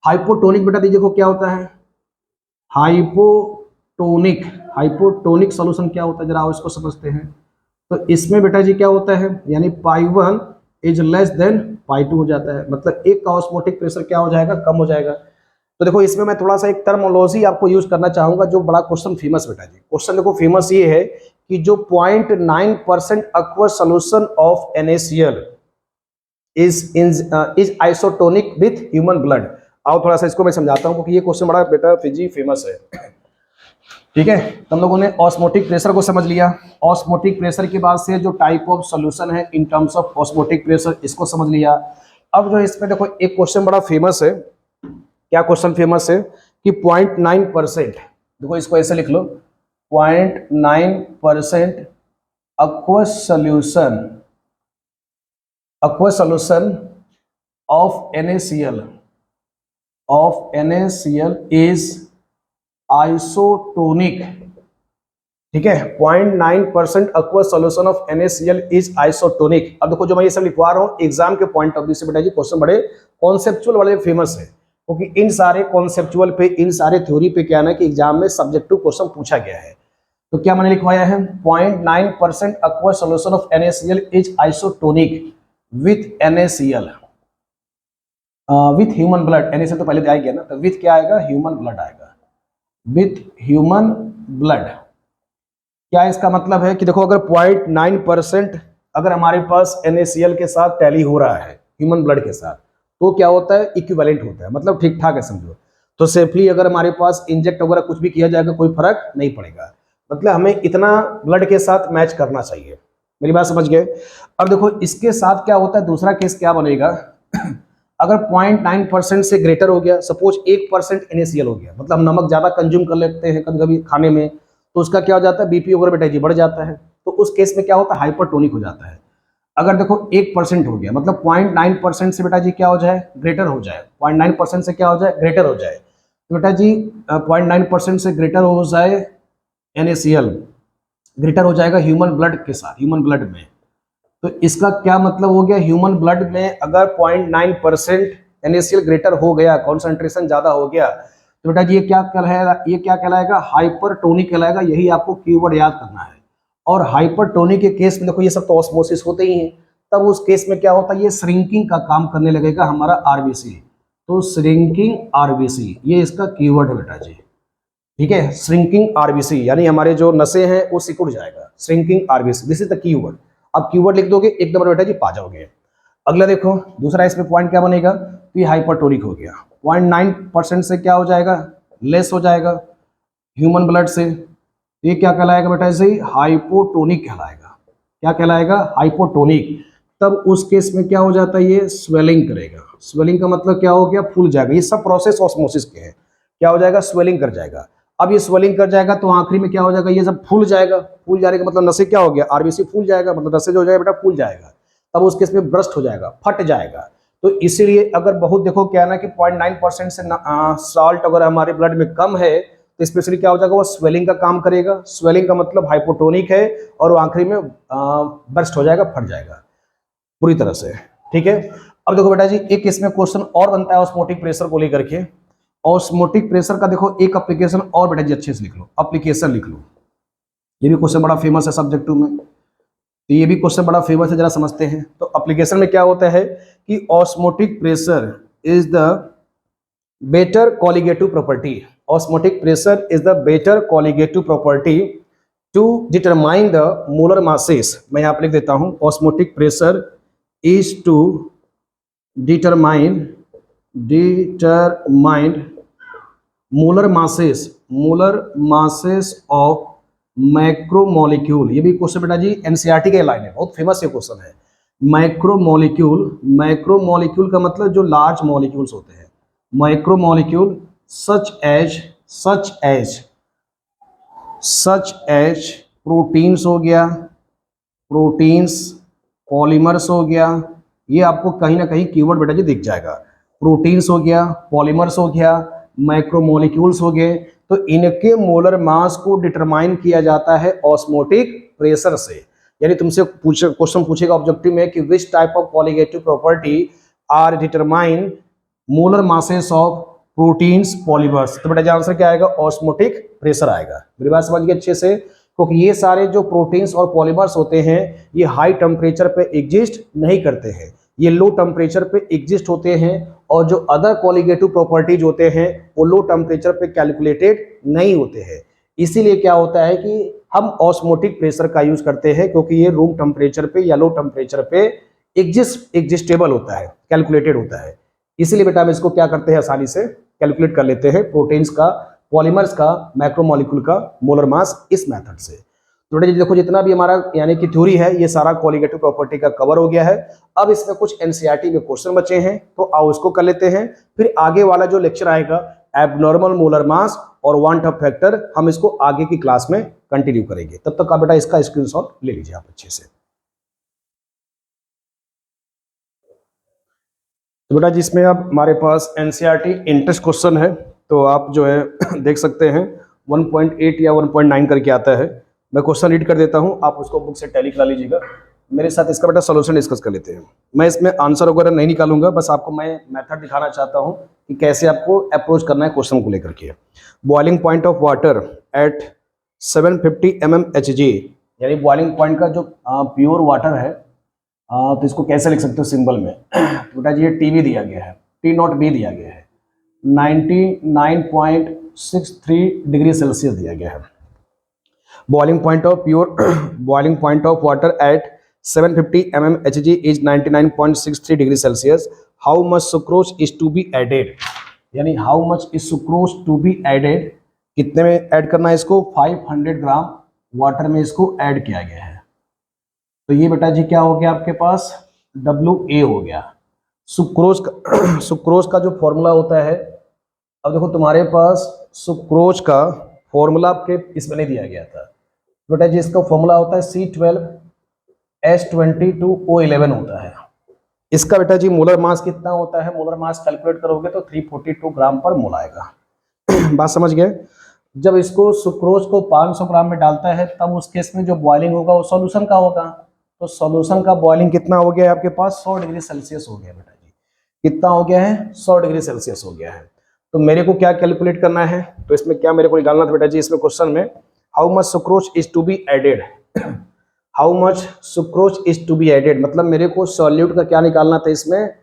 Hypotonic बेटा देखो क्या होता है, हाइपोटोनिक, हाइपोटोनिक सॉल्यूशन क्या होता है जरा इसको समझते हैं। तो इसमें बेटा जी क्या होता है, यानी पाई 1 इज लेस देन पाई 2 हो जाता है। मतलब एक का ऑस्मोटिक प्रेशर क्या हो जाएगा, कम हो जाएगा। तो देखो इसमें मैं थोड़ा सा एक टर्मोलॉजी आपको यूज करना चाहूंगा जो बड़ा क्वेश्चन फेमस बेटा जी। क्वेश्चन देखो फेमस ये है कि जो 0.9% aqueous solution of NaCl is isotonic with human blood. आओ थोड़ा सा इसको मैं समझाता हूं क्योंकि ये क्वेश्चन बड़ा बेटा फिजी फेमस है। ठीक है, तो हम लोगों ने ऑस्मोटिक प्रेशर को समझ लिया। ऑस्मोटिक प्रेशर के बाद से जो टाइप ऑफ सॉल्यूशन है in terms of osmotic pressure इसको समझ लिया। अब जो इसमें देखो एक क्वेश्चन बड़ा फेमस है। क्या क्वेश्चन फेमस है कि 0.9%, देखो इसको ऐसे लिख लो, 0.9% aqueous solution of NaCl of NaCl is isotonic, ठीक है। 0.9% aqueous solution of NaCl is isotonic. अब देखो जो मैं ये सब लिखवा रहा हूँ एग्जाम के पॉइंट ऑफ व्यू से बेटा जी क्वेश्चन बड़े कॉन्सेप्चुअल वाले फेमस है, क्योंकि इन सारे कॉन्सेप्चुअल पे, इन सारे थ्योरी पे क्या है ना कि एग्जाम में सब्जेक्टिव क्वेश्चन पूछा गया है। तो क्या मैंने लिखवाया है, 0.9% aqueous solution of NaCl is isotonic with NaCl with human blood. NaCl तो पहले आ गया ना, तो विथ क्या आएगा, ह्यूमन ब्लड आएगा, विथ ह्यूमन ब्लड। क्या इसका मतलब है कि देखो अगर 0.9% अगर हमारे पास NaCl के साथ टैली हो रहा है ह्यूमन ब्लड के साथ, तो क्या होता है, इक्विवेलेंट होता है, मतलब ठीक ठाक है समझो। तो सेफली अगर हमारे पास इंजेक्ट वगैरह कुछ भी किया जाएगा कोई फर्क नहीं पड़ेगा, मतलब हमें इतना ब्लड के साथ मैच करना चाहिए। मेरी बात समझ गए। अब देखो इसके साथ क्या होता है, दूसरा केस क्या बनेगा अगर 0.9% से ग्रेटर हो गया, सपोज 1% NaCl हो गया, मतलब हम नमक ज्यादा कंज्यूम कर लेते हैं कभी कभी खाने में, तो उसका क्या हो जाता है, बीपी वगैरह बेटा जी बढ़ जाता है, तो उस केस में क्या होता है, हाइपरटोनिक हो जाता है। अगर देखो 1% हो गया, मतलब 0.9% से बेटा जी क्या हो जाए, ग्रेटर हो जाए, 0.9% से क्या हो जाए, ग्रेटर हो जाए, तो बेटा जी 0.9% से ग्रेटर हो जाए NaCl, ग्रेटर हो जाएगा ह्यूमन ब्लड के साथ, ह्यूमन ब्लड में। तो इसका क्या मतलब हो गया, ह्यूमन ब्लड में अगर 0.9% NaCl ग्रेटर हो गया, कॉन्सेंट्रेशन ज्यादा हो गया, तो बेटा जी ये क्या कहलाएगा, ये क्या कहलाएगा, हाइपरटोनिक कहलाएगा। यही आपको कीवर्ड याद करना है। और हाइपरटोनिक के केस में देखो ये सब तो ऑस्मोसिस होते ही हैं, तब उस केस में क्या होता है, ये श्रिंकिंग का काम करने लगेगा हमारा आरबीसी। तो श्रिंकिंग आरबीसी ये इसका कीवर्ड है बेटा जी, ठीक है। श्रिंकिंग आरबीसी यानी हमारे जो नसें हैं वो सिकुड़ जाएगा, shrinking RBC, this is the keyword. अब कीवर्ड लिख दोगे एक नंबर बेटा जी पा जाओगे। अगला देखो दूसरा इसमें पॉइंट क्या बनेगा, तो ये हाइपरटोनिक हो गया, 0.9% से क्या हो जाएगा, लेस हो जाएगा ह्यूमन ब्लड से, ये क्या कहलाएगा बेटा, ऐसे ही हाइपोटोनिक कहलाएगा। क्या कहलाएगा, हाइपोटोनिक। तब उस केस में क्या हो जाता है, ये स्वेलिंग करेगा। स्वेलिंग का मतलब क्या हो गया, फूल जाएगा। ये सब प्रोसेस ऑस्मोसिस के हैं। क्या हो जाएगा, स्वेलिंग कर जाएगा। अब ये स्वेलिंग कर जाएगा तो आखिरी में क्या हो जाएगा, ये सब फूल जाएगा। फूल जाने का मतलब नसें क्या हो गया, आरबीसी फूल जाएगा, मतलब नसें जो हो जाएगा बेटा फूल जाएगा। तब उस केस में ब्रस्ट हो जाएगा, फट जाएगा। तो इसीलिए अगर बहुत देखो क्या ना कि 0.9% से साल्ट अगर हमारे ब्लड में कम है, तो स्पेशली क्या हो जाएगा, वो स्वेलिंग का काम करेगा। स्वेलिंग का मतलब हाइपोटोनिक है, और वो आखिरी में बर्स्ट हो जाएगा, फट जाएगा पूरी तरह से, ठीक है। अब देखो बेटा जी एक इसमें क्वेश्चन और बनता है ऑस्मोटिक प्रेशर को लेकर के। ऑस्मोटिक प्रेशर का देखो एक एप्लीकेशन और बेटा जी अच्छे से लिख लो, एप्लीकेशन लिख लो। ये भी क्वेश्चन बड़ा फेमस है सब्जेक्ट 2 में, तो ये भी क्वेश्चन बड़ा फेमस है, जरा समझते हैं। तो एप्लीकेशन में क्या होता है कि osmotic pressure is the better colligative property. Osmotic pressure is the better colligative property to determine the molar masses. मैं यहाँ पर लिख देता हूँ, osmotic pressure is to determine molar masses of macromolecule. ये भी क्वेश्चन बेटा जी एनसीईआरटी के लाइन है, बहुत फेमस ये क्वेश्चन है। मैक्रोमोलिक्यूल का मतलब जो लार्ज मॉलिक्यूल्स होते हैं, माइक्रोमोलिक्यूल सच एज प्रोटीन्स हो गया, प्रोटीन्स, पॉलीमर्स हो गया। ये आपको कहीं ना कहीं कीवर्ड बेटा जी दिख जाएगा। प्रोटीन्स हो गया, पॉलीमर्स हो गया, माइक्रोमोलिक्यूल्स हो गए। तो इनके मोलर मास को डिटरमाइन किया जाता है ऑस्मोटिक प्रेशर से। यानी तुमसे क्वेश्चन पूछेगा ऑब्जेक्टिव में कि which type of colligative property are determine molar masses of proteins polymers, तो बेटा आंसर क्या आएगा, ऑस्मोटिक प्रेशर आएगा। मेरी बात समझ गए अच्छे से, क्योंकि ये सारे जो प्रोटीन्स और पॉलीमर्स होते हैं ये हाई टेम्परेचर पे एग्जिस्ट नहीं करते हैं, ये लो टेम्परेचर पे एग्जिस्ट होते हैं। और जो अदर कॉलिगेटिव प्रॉपर्टीज होते हैं वो लो टेम्परेचर पे कैलकुलेटेड नहीं होते हैं। इसीलिए क्या होता है कि हम ऑस्मोटिक प्रेशर का यूज करते हैं, क्योंकि ये रूम टेम्परेचर पे या लो टेम्परेचर पे एग्जिस्टेबल होता है, कैलकुलेटेड होता है। इसीलिए बेटा हम इसको क्या करते हैं, आसानी से कैलकुलेट कर लेते हैं प्रोटीन्स का, पॉलीमर्स का, मैक्रोमोलिक्यूल का मोलर मास इस मेथड से। तो बेटा देखो जितना भी हमारा यानी कि थ्योरी है ये सारा कॉलिगेटिव प्रॉपर्टी का कवर हो गया है। अब इसमें कुछ एनसीईआरटी में क्वेश्चन बचे हैं, तो आओ इसको कर लेते हैं। फिर आगे वाला जो लेक्चर आएगा एबनॉर्मल मोलर मास और वांट ऑफ फैक्टर, हम इसको आगे की क्लास में कंटिन्यू करेंगे। तब तक आप बेटा इसका स्क्रीनशॉट ले लीजिए आप अच्छे से। तो बेटा जिसमें अब हमारे पास एनसीईआरटी इंटरेस्ट क्वेश्चन है, तो आप जो है देख सकते हैं 1.8 या 1.9 करके आता है। मैं क्वेश्चन रीड कर देता हूं, आप उसको बुक से टैली करा लीजिएगा। मेरे साथ इसका बेटा सोल्यूशन डिस्कस कर लेते हैं। मैं इसमें आंसर वगैरह नहीं निकालूंगा, बस आपको मैं मेथड दिखाना चाहता हूं कि कैसे आपको अप्रोच करना है क्वेश्चन को लेकर के। Boiling point of water at 750 mmHg, यानी बॉइलिंग पॉइंट का जो प्योर वाटर है, तो इसको कैसे लिख सकते हो सिंबल में। तो बेटा जी ये टीवी दिया गया है, टी नॉट बी दिया गया है, 99.63 डिग्री सेल्सियस दिया गया है। Boiling point of pure boiling point of water at 750 mmHg is 99.63 degree Celsius. How much sucrose is to be added, यानी how much is sucrose to be added, कितने में add करना है इसको, 500 ग्राम वाटर में इसको ऐड किया गया है। तो ये बेटा जी क्या हो गया आपके पास, WA हो गया। सुक्रोज का जो फॉर्मूला होता है, अब देखो तुम्हारे पास सुक्रोज का फॉर्मूला आपके इसमें नहीं दिया गया था बेटा जी। इसका फॉर्मूला होता है C12H22O11 होता है। इसका बेटा जी मोलर मास कितना होता है, मोलर मास कैलकुलेट करोगे तो 342 ग्राम पर मोल आएगा। बात समझ गए। जब इसको सुक्रोज को 500 ग्राम में डालता है, तब उस केस में जो बॉइलिंग होगा वो सॉल्यूशन का होगा। तो सॉल्यूशन का बॉइलिंग कितना हो गया है आपके पास, 100 डिग्री सेल्सियस हो गया बेटा जी। कितना हो गया है, 100 डिग्री सेल्सियस हो गया है। तो मेरे को क्या कैलकुलेट करना है, तो इसमें क्या मेरे को निकालना था बेटा जी, इसमें क्वेश्चन में how much sucrose is to be added, how much sucrose is to be added, मतलब मेरे को सॉल्यूट का क्या निकालना था, इसमें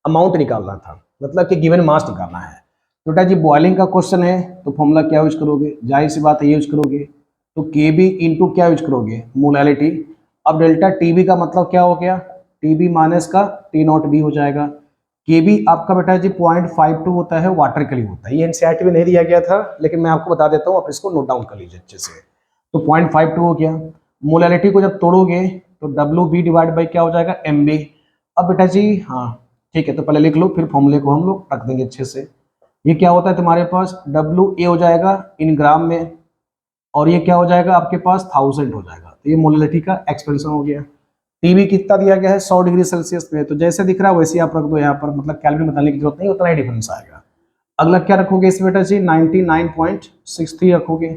अमाउंट निकालना था, मतलब कि गिवन मास निकालना है। तो बेटा जी बॉइलिंग का क्वेश्चन है, तो फॉर्मूला क्या यूज करोगे, जाहिर सी बात है ये यूज करोगे। तो KB इंटू क्या यूज करोगे, मोलैलिटी। अब डेल्टा TB का मतलब क्या हो गया, TB माइनस का T0B हो जाएगा। KB आपका बेटा जी 0.52 होता है, वाटर के लिए होता है। ये एनसीईआरटी में नहीं दिया गया था, लेकिन मैं आपको बता देता हूँ, आप इसको नोट डाउन कर लीजिए अच्छे से। तो 0.52 हो गया। मोलैलिटी को जब तोड़ोगे तो WB डिवाइड बाई क्या हो जाएगा, MB। अब बेटा जी हाँ ठीक है, तो पहले लिख लो, फिर फॉर्मूले को हम लोग रख देंगे अच्छे से। ये क्या होता है तुम्हारे पास, WA हो जाएगा इन ग्राम में, और ये क्या हो जाएगा आपके पास 1000 हो जाएगा। तो ये मोलैलिटी का एक्सपेंशन हो गया। TB कितना दिया गया है, 100 डिग्री सेल्सियस में, तो जैसे दिख रहा है वैसे आप रख दो यहाँ पर, मतलब कैलोरी बताने की जरूरत नहीं, उतना ही डिफरेंस आएगा। अगला क्या रखोगे इसमें बेटा जी, 99.63 रखोगे,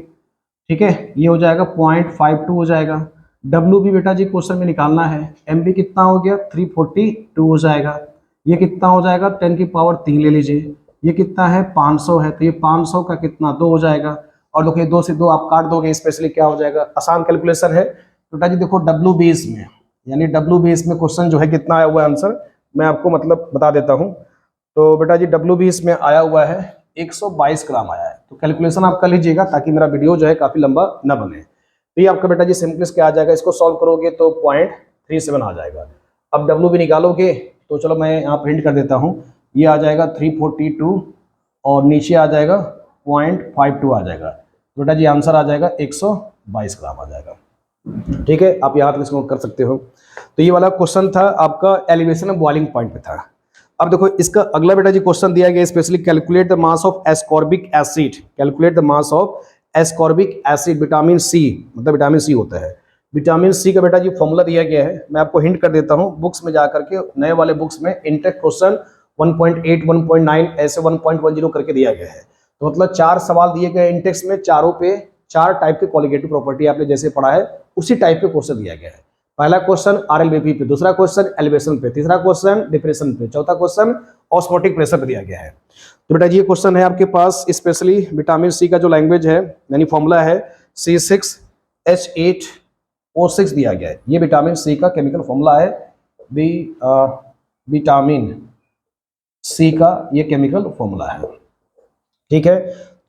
ठीक है, ये हो जाएगा 0.52 हो जाएगा। WB बेटा जी क्वेश्चन में निकालना है, MB कितना हो गया 342 हो जाएगा। ये कितना हो जाएगा 10 की पावर 3 ले लीजिए। ये कितना है 500 है, तो ये 500 का कितना 2 हो जाएगा। और देखो ये 2 से 2 आप काट दोगे, स्पेशली क्या हो जाएगा, आसान कैलकुलेशन है बेटा जी। देखो WB में, यानी WB में क्वेश्चन जो है कितना आया हुआ है आंसर, मैं आपको मतलब बता देता हूँ। तो बेटा जी WB में आया हुआ है 122 ग्राम आया है। तो कैलकुलेशन आप कर लीजिएगा, ताकि मेरा वीडियो जो है काफी लंबा न बने। तो ये आपका बेटा जी सिंपलेस्ट क्या आ जाएगा, इसको सॉल्व करोगे तो 0.37 आ जाएगा। अब WB निकालोगे तो चलो मैं यहाँ प्रिंट कर देता हूँ, ये आ जाएगा 342 और नीचे आ जाएगा 0.52 आ जाएगा। तो बेटा जी आंसर आ जाएगा 122 ग्राम आ जाएगा। ठीक है, आप यहाँ तक इसको कर सकते हो। तो ये वाला क्वेश्चन था आपका एलिवेशन ऑफ बॉइलिंग पॉइंट पे था। अब देखो इसका अगला बेटा जी क्वेश्चन दिया गया, specially calculate the mass of ascorbic acid, calculate the mass of ascorbic acid, vitamin C, मतलब विटामिन सी होता है। विटामिन सी का बेटा जी फॉर्मूला दिया गया है, मैं आपको हिंट कर देता हूँ, बुक्स में जाकर के नए वाले बुक्स में इंटेक्स क्वेश्चन 1.8 1.9 ऐसे 1.10 करके दिया गया है। तो मतलब 4 सवाल दिए गए इंटेक्स में, चारों पे 4 टाइप के क्वालिटेटिव प्रॉपर्टी आपने जैसे पढ़ा है उसी टाइप के क्वेश्चन दिया गया है। पहला क्वेश्चन RLBP पे, दूसरा क्वेश्चन एलिवेशन पे, तीसरा क्वेश्चन डिप्रेशन पे, चौथा क्वेश्चन ऑस्मोटिक प्रेशर पे दिया गया है। तो बेटा जी ये क्वेश्चन है आपके पास, स्पेशली विटामिन सी का जो लैंग्वेज है यानी फॉर्मूला है C6H8O6 दिया गया है। ये विटामिन सी का केमिकल फॉर्मूला है, विटामिन सी का ये केमिकल फॉर्मूला है। ठीक है,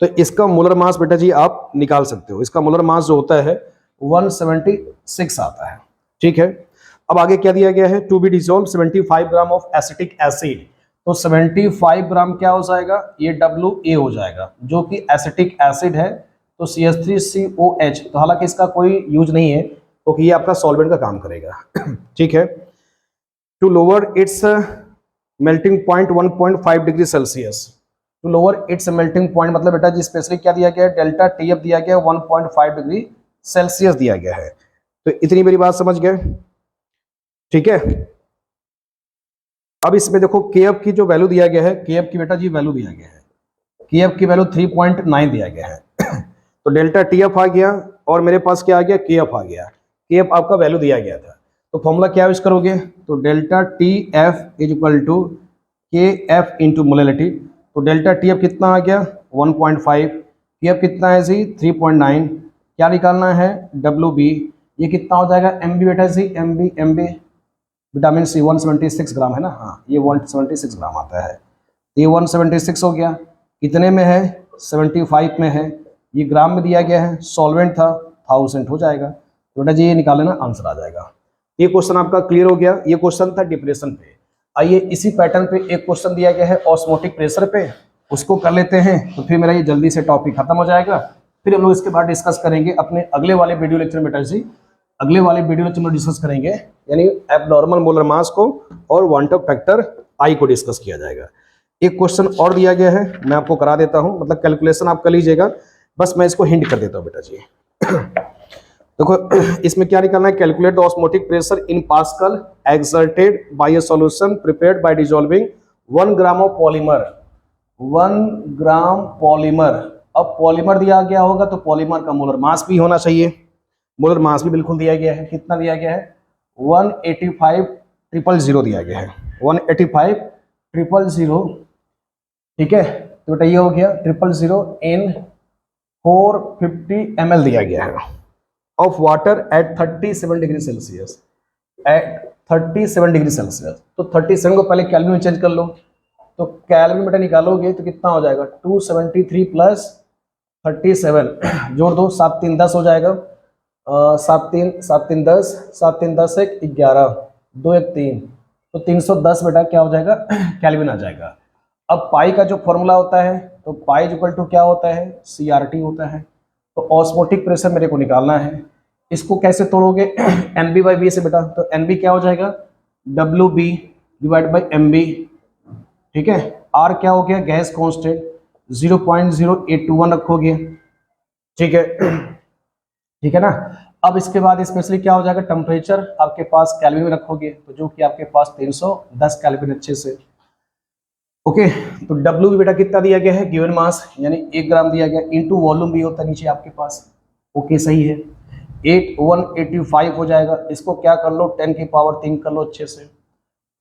तो इसका मोलर मास बेटा जी आप निकाल सकते हो। इसका मोलर मास जो होता है 176 आता है। ठीक है, अब आगे क्या दिया गया है, to be dissolve 75 gram of acetic acid. तो 75 ग्राम क्या हो जाएगा, ये WA हो जाएगा, जो कि एसिटिक एसिड है। तो CH3COH, तो हालांकि इसका कोई यूज नहीं है क्योंकि ये आपका सॉल्वेंट का काम करेगा। ठीक है, to lower its melting point 1.5 degree Celsius, to lower its melting point, मतलब बेटा जी स्पेशली क्या दिया गया है, डेल्टा TF दिया गया है 1.5 डिग्री सेल्सियस दिया गया है। तो इतनी मेरी बात समझ गए। ठीक है। अब इसमें देखो के एफ की जो वैल्यू दिया गया है, के एफ की बेटा जी वैल्यू दिया गया है, के एफ की वैल्यू 3.9 दिया गया है तो डेल्टा टी एफ आ गया और मेरे पास क्या आ गया, के एफ आ गया। के एफ आपका वैल्यू दिया गया था, तो फॉर्मूला क्या यूज करोगे, तो delta T F is equal to K F into molality. तो डेल्टा टी एफ कितना आ गया 1.5, के एफ कितना है जी 3.9, क्या निकालना है डब्ल्यू बी, ये कितना हो जाएगा एम बी बेटा जी, एम बी विटामिन सी 176 ग्राम है ना, हाँ ये 176 ग्राम आता है, ये 176 हो गया, कितने में है 75 में है, ये ग्राम में दिया गया है, सॉल्वेंट था 1000 हो जाएगा। तो बेटा जी ये निकाल लेना, आंसर आ जाएगा। ये क्वेश्चन आपका क्लियर हो गया। ये क्वेश्चन था डिप्रेशन पे। आइए इसी पैटर्न पे एक क्वेश्चन दिया गया है ऑस्मोटिक प्रेशर पे, उसको कर लेते हैं तो फिर मेरा ये जल्दी से टॉपिक खत्म हो जाएगा। फिर हम लोग इसके बाद डिस्कस करेंगे अपने अगले वाले वीडियो लेक्चर में बेटा जी, अगले वाले वीडियो लेक्चर में डिस्कस करेंगे यानी एबनॉर्मल मोलर मास को और वांटअप फैक्टर आई को डिस्कस किया जाएगा। एक क्वेश्चन और दिया गया है, मैं आपको करा देता हूं, मतलब कैलकुलेशन आप कर लीजिएगा, बस मैं इसको हिंट कर देता हूं बेटा जी। देखो इसमें क्या निकालना है, calculate the osmotic pressure in pascal exerted by a solution prepared by dissolving 1 gram of polymer, 1 gram polymer. अब पॉलीमर दिया गया होगा तो पॉलीमर का मोलर मास भी होना चाहिए, मोलर मास भी बिल्कुल दिया गया है, कितना दिया गया है 185,000 दिया गया है, 185,000, ठीक है। तो बेटा ये हो गया 000 इन 450 ml दिया गया है of water at 37 degree Celsius, at 37 degree Celsius. तो 37 को पहले कैल्विन में चेंज कर लो, तो कैल्विन बेटा निकालोगे तो कितना हो जाएगा 273 प्लस 37 जोड़ दो 7 3 10 हो जाएगा, 7 3 10, 7 3 10 1 11 2 1 3, तो 310 बेटा क्या हो जाएगा कैल्विन आ जाएगा। अब पाई का जो फॉर्मूला होता है तो पाई इक्वल टू क्या होता है CRT होता है। तो ऑस्मोटिक प्रेशर मेरे को निकालना है, इसको कैसे तोड़ोगे NB/V से बेटा, तो NB क्या हो जाएगा WB डिवाइड बाई MB, ठीक है। R क्या हो गया गैस कांस्टेंट 0.0821 रखोगे, ठीक है, ठीक है ना। अब इसके बाद स्पेशली क्या हो जाएगा टेम्परेचर आपके पास कैल्विन में रखोगे, तो जो कि आपके पास 310 कैल्विन अच्छे से, ओके। तो W भी बेटा कितना दिया गया है गिवन मास यानी 1 ग्राम दिया गया, इनटू वॉल्यूम भी होता है नीचे आपके पास, ओके सही है, 185 हो जाएगा। इसको क्या कर लो 10 की पावर 3 कर लो अच्छे से।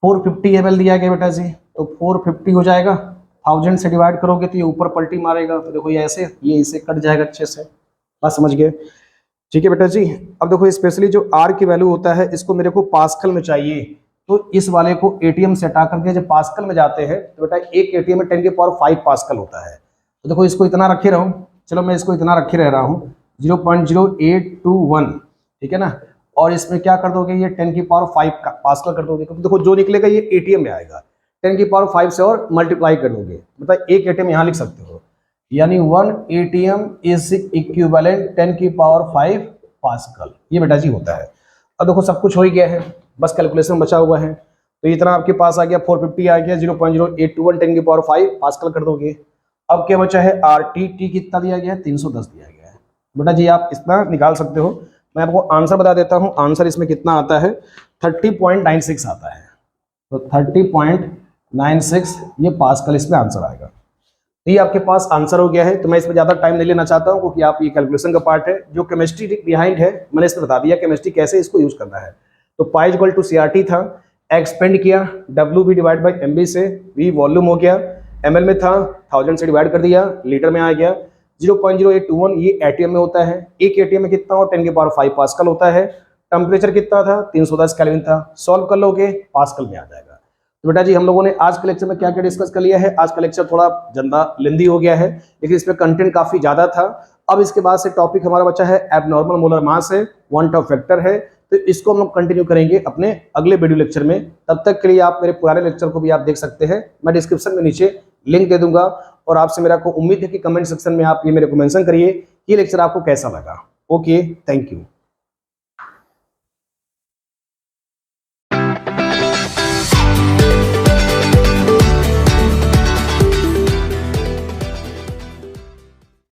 450 ml दिया गया बेटा जी, तो 450 हो जाएगा, 1000 से डिवाइड करोगे तो ये ऊपर पलटी मारेगा, तो देखो ये ऐसे, ये इसे कट जाएगा अच्छे से, बात समझ गए, ठीक है बेटा जी। अब देखो स्पेशली जो R की वैल्यू होता है इसको मेरे को पास्कल में चाहिए, तो इस वाले को ATM से हटा करके जब पास्कल में जाते हैं तो बेटा एक ATM में 10 की पावर 5 पास्कल होता है। तो देखो इसको इतना रखे रहूं, चलो मैं इसको इतना रखे रह रहा हूँ 0.0821, ठीक है ना। और इसमें क्या कर दोगे ये 10 की पावर 5 का पास्कल कर दोगे, क्योंकि देखो जो निकलेगा ये ATM में आएगा, 10 की पावर 5 से और मल्टीप्लाई कर दोगे, मतलब एक ATM यहाँ लिख सकते हो, यानी 1 ATM इज इक्विवेलेंट 10 की पावर 5 पास्कल, ये बेटा जी होता है। अब देखो सब कुछ हो ही गया है, बस कैलकुलेशन बचा हुआ है, तो इतना आपके पास आ गया 450 आ गया, 0.0821 10 की पावर 5 पास्कल कर दोगे। अब क्या बचा है RT, T कितना दिया गया है 310 दिया गया है, बेटा जी आप इतना निकाल सकते हो। मैं आपको आंसर बता देता हूँ, आंसर इसमें कितना आता है 30.96 आता है, तो 30.96 ये पास्कल इसमें आंसर आएगा। ये आपके पास आंसर हो गया है, तो मैं इसमें ज़्यादा टाइम नहीं लेना चाहता हूँ क्योंकि आप ये कैलकुलेशन का पार्ट है, जो केमिस्ट्री बिहाइंड है मैंने इसमें बता दिया केमिस्ट्री कैसे इसको यूज करना है। तो पाई इक्वल टू CRT था, एक्सपेंड किया WB डिवाइड बाई MB से, V वॉल्यूम हो गया, ml में था 1000 से डिवाइड कर दिया, लीटर में आ गया 0.0821, ये ATM में होता है, एक ATM में कितना हो 10 की पावर 5 पास्कल होता है। टेम्परेचर कितना था 310 केल्विन था, सॉल्व कर लोगे पास्कल में आ जाएगा। तो बेटा जी हम लोगों ने आज के लेक्चर में क्या क्या डिस्कस कर लिया है, आज का लेक्चर थोड़ा ज्यादा लेंदी हो गया है लेकिन इसमें कंटेंट काफी ज्यादा था। अब इसके बाद से टॉपिक हमारा बचा है एबनॉर्मल मोलर मास है, वांटअप फैक्टर है, तो इसको हम लोग कंटिन्यू करेंगे अपने अगले वीडियो लेक्चर में। तब तक के लिए आप मेरे पुराने लेक्चर को भी आप देख सकते हैं, मैं डिस्क्रिप्शन में नीचे लिंक दे दूंगा। और आपसे मेरा को उम्मीद है कि कमेंट सेक्शन में आप ये मेरे को मेंशन करिए कि ये लेक्चर आपको कैसा लगा। Okay, thank you.